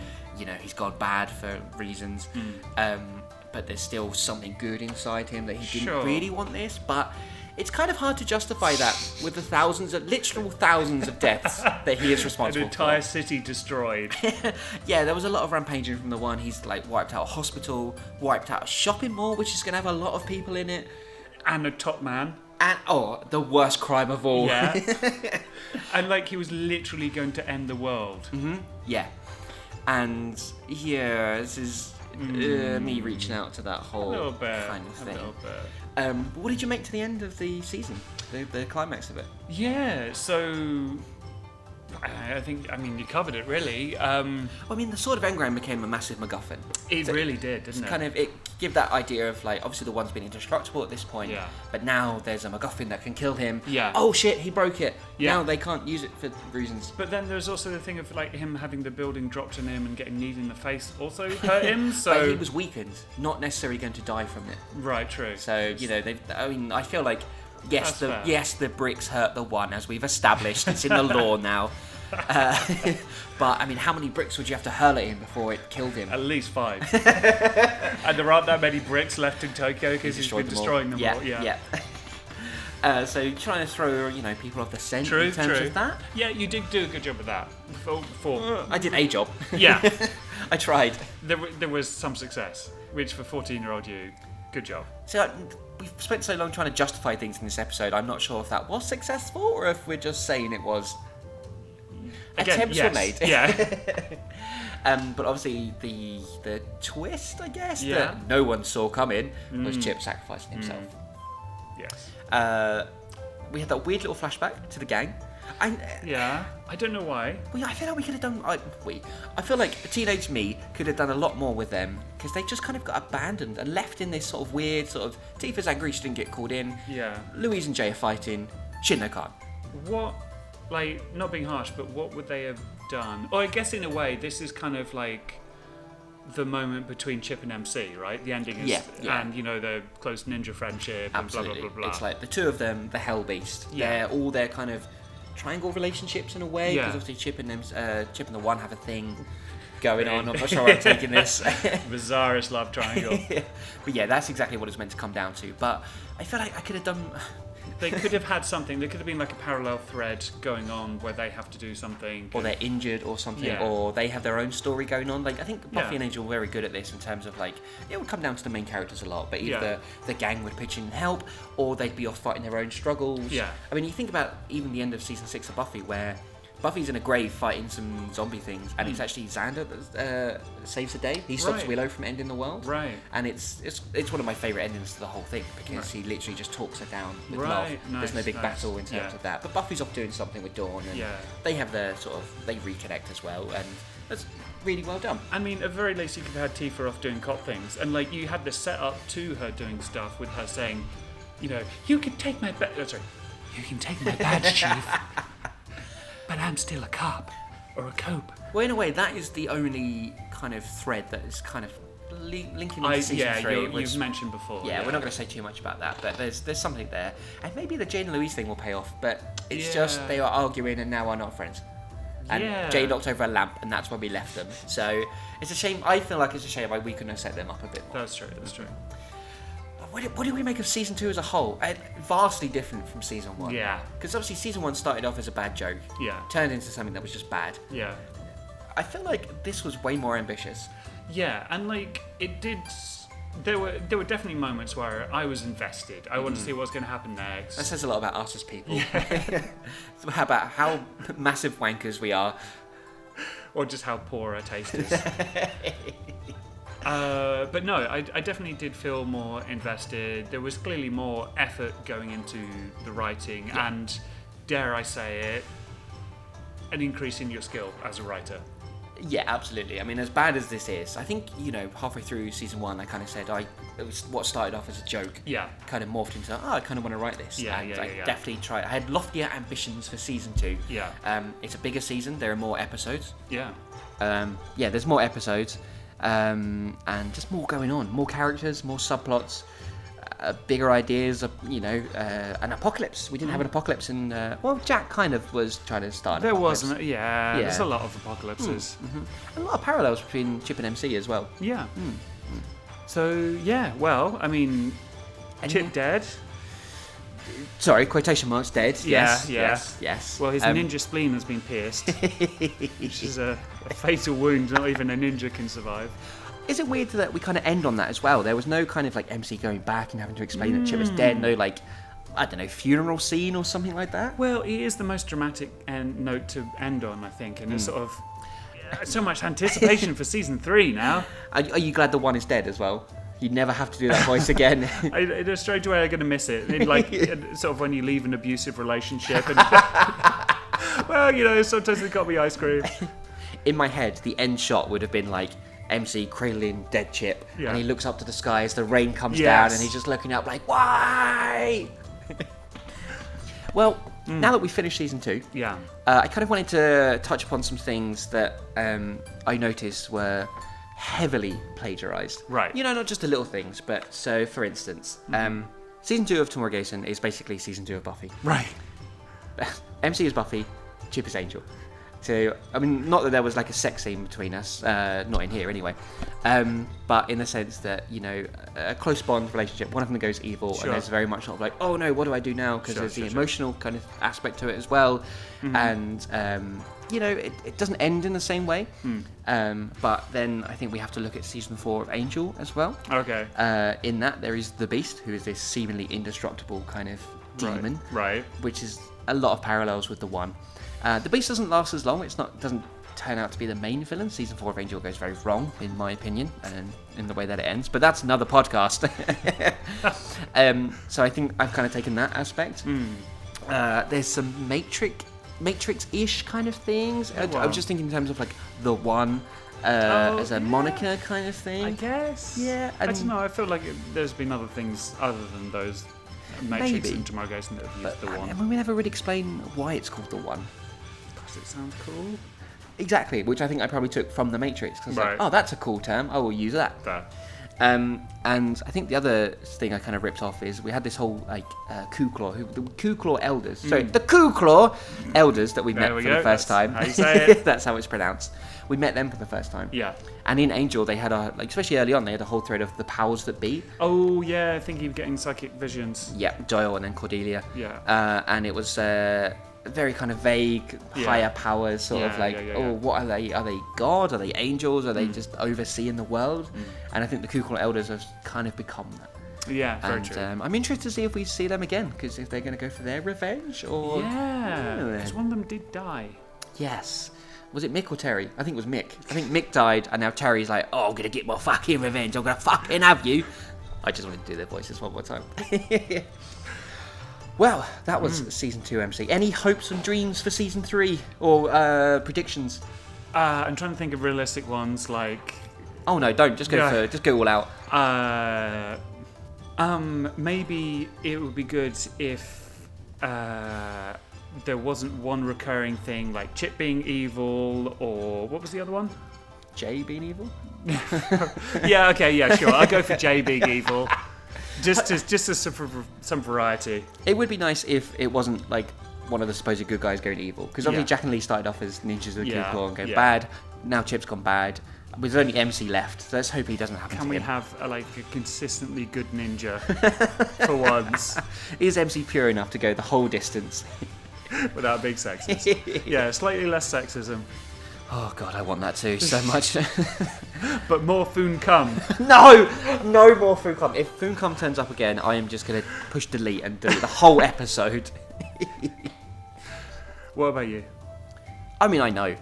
He's gone bad for reasons. But there's still something good inside him that he didn't really want this. But it's kind of hard to justify that with the literal thousands of deaths that he is responsible An entire for. city destroyed. Yeah, there was a lot of rampaging from the One. He's wiped out a hospital, wiped out a shopping mall, which is going to have a lot of people in it. And a top man. And, the worst crime of all. Yeah. And he was literally going to end the world. Mm-hmm. Yeah. And this is me reaching out to that whole A little bit. kind of thing. A little bit. What did you make to the end of the season? The climax of it? Yeah, so I think, you covered it really. The Sword of Engram became a massive MacGuffin. It really did, didn't it? Kind of, it give that idea of obviously the One's been indestructible at this point, but now there's a MacGuffin that can kill him. Yeah. Oh shit, he broke it. Yeah. Now they can't use it for reasons. But then there's also the thing of him having the building dropped on him and getting kneed in the face also hurt him. So But he was weakened, not necessarily going to die from it. right, true. So I feel like That's fair. the bricks hurt the One, as we've established. It's in the law now. But how many bricks would you have to hurl at him before it killed him? At least 5. And there aren't that many bricks left in Tokyo because he's been destroying them all. Yeah. So you're trying to throw people off the scent True, in terms true. of that. Yeah, you did do a good job of that. I did a job. Yeah. I tried. There was some success, which for 14-year-old you, good job. So we've spent so long trying to justify things in this episode. I'm not sure if that was successful or if we're just saying it was. Again, Attempts were made. Yeah. But obviously the twist, I guess, Yeah. that no one saw coming was Chip sacrificing himself. Yes. We had that weird little flashback to the gang. Yeah. I don't know why. I feel like we could have done. I feel like teenage me could have done a lot more with them because they just kind of got abandoned and left in this sort of weird sort of. Tifa's angry she didn't get called in. Yeah. Louise and Jay are fighting. Shinno can't. What, not being harsh, but what would they have done? Or I guess in a way, this is kind of the moment between Chip and MC, right? The ending is, and the close ninja friendship Absolutely. and blah blah blah blah. It's like the two of them, the Hell Beast. Yeah. They're all their kind of triangle relationships in a way, because Yeah. obviously Chip and the One have a thing going on. I'm not sure I'm taking this. Bizarrest love triangle. But yeah, that's exactly what it's meant to come down to. But I feel like I could have done. They could have had something. There could have been like a parallel thread going on where they have to do something. Or they're injured or something, or they have their own story going on. Like I think Buffy and Angel were very good at this in terms of like it would come down to the main characters a lot, but either the gang would pitch in and help, or they'd be off fighting their own struggles. Yeah. I mean, you think about even the end of season 6 of Buffy, where Buffy's in a grave fighting some zombie things, and it's actually Xander that saves the day. He stops Willow from ending the world. Right. And it's one of my favourite endings to the whole thing, because he literally just talks her down with love. Nice, There's no big battle in terms of that. But Buffy's off doing something with Dawn, and they have their they reconnect as well, and that's really well done. I mean, at very least, you could have had Tifa off doing cop things, and like you had the setup to her doing stuff with her saying, you can take my you can take my badge, Chief. But I'm still a cop, or a cope. Well, in a way, that is the only kind of thread that is kind of linking into season 3. You've mentioned before. Yeah, we're not going to say too much about that, but there's something there. And maybe the Jane and Louise thing will pay off, but it's just they are arguing and now are not friends. And Jane knocked over a lamp, and that's where we left them. So it's a shame. I feel like it's a shame we couldn't have set them up a bit more. That's true. What do we make of season 2 as a whole? Vastly different from season 1. Yeah. Because obviously season 1 started off as a bad joke. Yeah. Turned into something that was just bad. Yeah. I feel like this was way more ambitious. Yeah, and like it did. There were definitely moments where I was invested. I wanted to see what was going to happen next. That says a lot about us as people. How about how massive wankers we are. Or just how poor our taste is. But no, I definitely did feel more invested. There was clearly more effort going into the writing and, dare I say it, an increase in your skill as a writer. Yeah, absolutely. I mean, as bad as this is, I think, halfway through season 1, I kind of said it was what started off as a joke. Yeah. Kind of morphed into, I kind of want to write this. I definitely tried. I had loftier ambitions for season 2. Yeah. It's a bigger season. There are more episodes. Yeah. There's more episodes. And just more going on. More characters, more subplots. Bigger ideas, an apocalypse. We didn't have an apocalypse in. Jack kind of was trying to start. There wasn't. Yeah, there's a lot of apocalypses. A lot of parallels between Chip and MC as well. Yeah. So well, I mean, Chip dead. Sorry, quotation marks dead. Yeah, yes. Well, his ninja spleen has been pierced, which is a fatal wound not even a ninja can survive. Is it weird that we kind of end on that as well? There was no kind of like MC going back and having to explain that Chip was dead. No funeral scene or something like that. Well, it is the most dramatic note to end on, I think, and it's sort of so much anticipation for season 3 now. Are you glad the One is dead as well? You never have to do that voice again. In a strange way, I'm going to miss it. Sort of when you leave an abusive relationship, and sometimes there's got to be ice cream. In my head, the end shot would have been like MC cradling dead Chip, and he looks up to the sky as the rain comes down, and he's just looking up like, why? Well, now that we've finished season 2, I kind of wanted to touch upon some things that I noticed were heavily plagiarized. Right. Not just the little things, but so, for instance, season 2 of Tomorrow Gayson is basically season 2 of Buffy. Right. MC is Buffy, Chip is Angel. So, I mean, not that there was like a sex scene between us, not in here anyway, but in the sense that, a close bond relationship, one of them goes evil, and there's very much not like, oh no, what do I do now? Because there's the emotional kind of aspect to it as well, and, it doesn't end in the same way, but then I think we have to look at season 4 of Angel as well. Okay. In that, there is the Beast, who is this seemingly indestructible kind of demon, right. Which is a lot of parallels with the One. The Beast doesn't last as long. Doesn't turn out to be the main villain. Season 4 of Angel goes very wrong, in my opinion, and in the way that it ends. But that's another podcast. So I think I've kind of taken that aspect. There's some Matrix-ish kind of things. I was just thinking in terms of like the One as a moniker kind of thing. I guess. Yeah. I don't know. I feel like there's been other things other than those Matrix and Tomorrow Gayson that have used the One. I mean, we never really explain why it's called the One. Because it sounds cool. Exactly, which I think I probably took from The Matrix. Because Right. like, oh, that's a cool term. I will use that. Fair. And I think the other thing I kind of ripped off is we had this whole like Ku Klux, the Ku Klux elders. So the Ku Klux elders that we met for the first time. How you say it. That's how it's pronounced. We met them for the first time. Yeah. And in Angel, they had especially early on, they had a whole thread of the powers that be. Oh yeah, I think he was getting psychic visions. Yeah, Doyle and then Cordelia. Yeah. And it was very kind of vague, higher powers, sort of like, what are they? Are they God? Are they angels? Are they just overseeing the world? And I think the Ku Klux elders have kind of become that. Yeah, very true. I'm interested to see if we see them again, because if they're going to go for their revenge or... Yeah, because one of them did die. Yes. Was it Mick or Terry? I think it was Mick. I think Mick died, and now Terry's like, oh, I'm going to get my fucking revenge. I'm going to fucking have you. I just wanted to do their voices one more time. Well, that was Season 2 MC. Any hopes and dreams for Season 3? Or predictions? I'm trying to think of realistic ones, like... Oh no, don't. Just go all out. Maybe it would be good if there wasn't one recurring thing, like Chip being evil, or what was the other one? Jay being evil? Yeah, okay, yeah, sure. I'll go for Jay being evil. Just as some variety. It would be nice if it wasn't like one of the supposed good guys going evil. Because obviously Jack and Lee started off as ninjas of the Ku Klux and going bad. Now Chip's gone bad. There's only MC left, so let's hope he doesn't happen to him. Can we have a consistently good ninja for once? Is MC pure enough to go the whole distance? Without big sexism. Yeah, slightly less sexism. Oh god, I want that too, so much. But more Foon Cum. No more Foon Cum. If Foon Cum turns up again, I am just going to push delete and delete the whole episode. What about you? I mean, I know.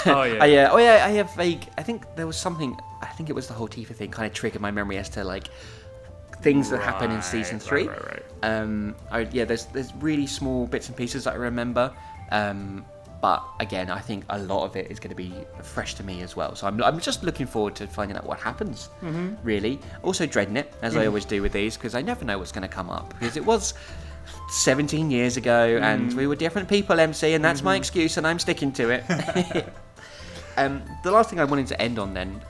Oh yeah. I have vague. I think there was something. I think it was the whole Tifa thing kind of triggered my memory as to like things that happen in season 3. Right. There's really small bits and pieces that I remember. But again, I think a lot of it is going to be fresh to me as well. So I'm just looking forward to finding out what happens. Really. Also dreading it, as I always do with these, because I never know what's going to come up. Because it was 17 years ago, and we were different people, MC, and that's my excuse, and I'm sticking to it. The last thing I wanted to end on then,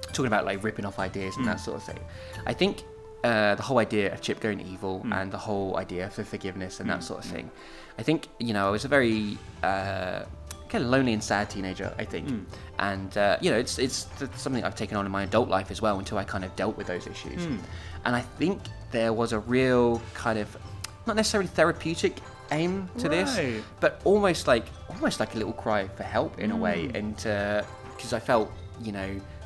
talking about like ripping off ideas and that sort of thing. I think the whole idea of Chip going evil and the whole idea for forgiveness and that sort of thing. I think, I was a very kind of lonely and sad teenager, I think. And, it's something I've taken on in my adult life as well until I kind of dealt with those issues. And I think there was a real kind of, not necessarily therapeutic aim to this, but almost like a little cry for help in a way. And because I felt,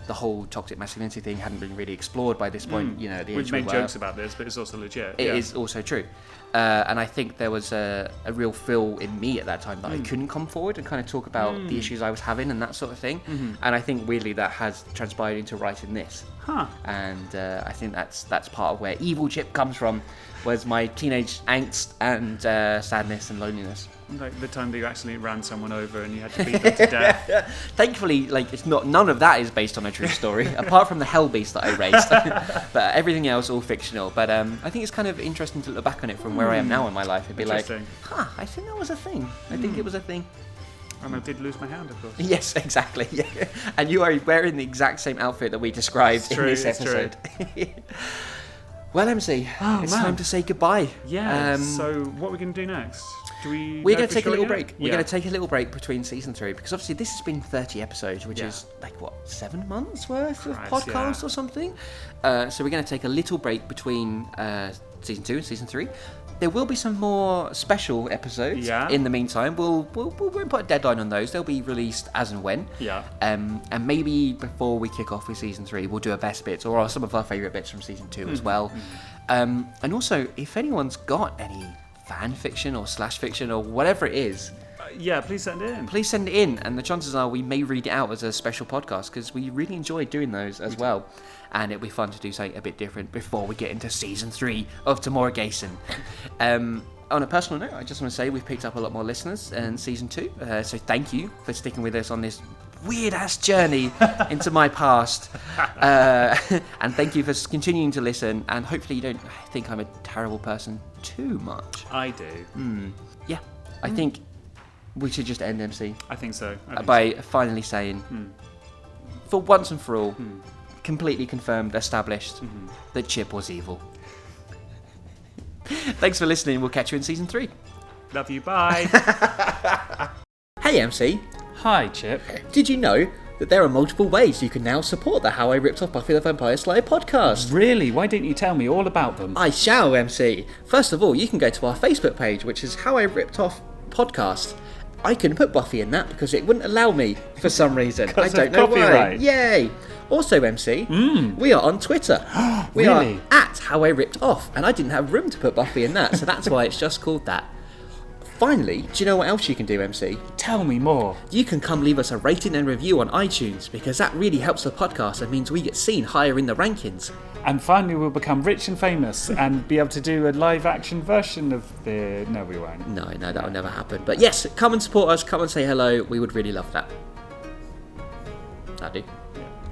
the whole toxic masculinity thing hadn't been really explored by this point. We've made jokes about this, but it's also legit. It is also true. And I think there was a real feel in me at that time that I couldn't come forward and kind of talk about the issues I was having and that sort of thing. And I think weirdly that has transpired into writing this. And I think that's part of where Evil Chip comes from, was my teenage angst and sadness and loneliness. Like the time that you actually ran someone over and you had to beat them to death. Thankfully, it's not. None of that is based on a true story, apart from the hell beast that I raised. But everything else all fictional. But I think it's kind of interesting to look back on it from where I am now in my life and be like, I think that was a thing. I think it was a thing. And I did lose my hand, of course. Yes, exactly. Yeah. And you are wearing the exact same outfit that we described in this episode. Well, MC, it's time to say goodbye. Yeah. So what are we going to do next? We're going to take a little break. We're going to take a little break between season 3 because obviously this has been 30 episodes, which is 7 months worth of podcast or something. So we're going to take a little break between season 2 and season 3. There will be some more special episodes in the meantime. We'll put a deadline on those. They'll be released as and when. Yeah. And maybe before we kick off with season 3, we'll do a best bits or some of our favourite bits from season 2 as well. And also, if anyone's got any fan fiction or slash fiction or whatever it is, please send it in. Please send it in, and the chances are we may read it out as a special podcast because we really enjoy doing those as well. And it'll be fun to do something a bit different before we get into season 3 of Tomorrow Gayson. On a personal note, I just want to say we've picked up a lot more listeners in season 2. So thank you for sticking with us on this weird-ass journey into my past. And thank you for continuing to listen. And hopefully you don't think I'm a terrible person too much. I do. I think we should just end MC I think so. by finally saying, for once and for all, completely confirmed, established, that Chip was evil. Thanks for listening. We'll catch you in season 3. Love you. Bye. Hey MC, Hi, Chip. did you know that there are multiple ways you can now support the How I Ripped Off Buffy the Vampire Slayer podcast? Really? Why didn't you tell me all about them? I shall, MC. First of all, you can go to our Facebook page, which is How I Ripped Off Podcast. I couldn't put Buffy in that because it wouldn't allow me for some reason. I don't know why. Copyright. Yay! Also, MC, we are on Twitter. We Really? are at How I Ripped Off, and I didn't have room to put Buffy in that, so that's why it's just called that. Finally, do you know what else you can do, MC? Tell me more. You can come leave us a rating and review on iTunes, because that really helps the podcast and means we get seen higher in the rankings. And finally we'll become rich and famous and be able to do a live action version of the... No, we won't. No, that'll never happen. But yes, come and support us, come and say hello. We would really love that. I do.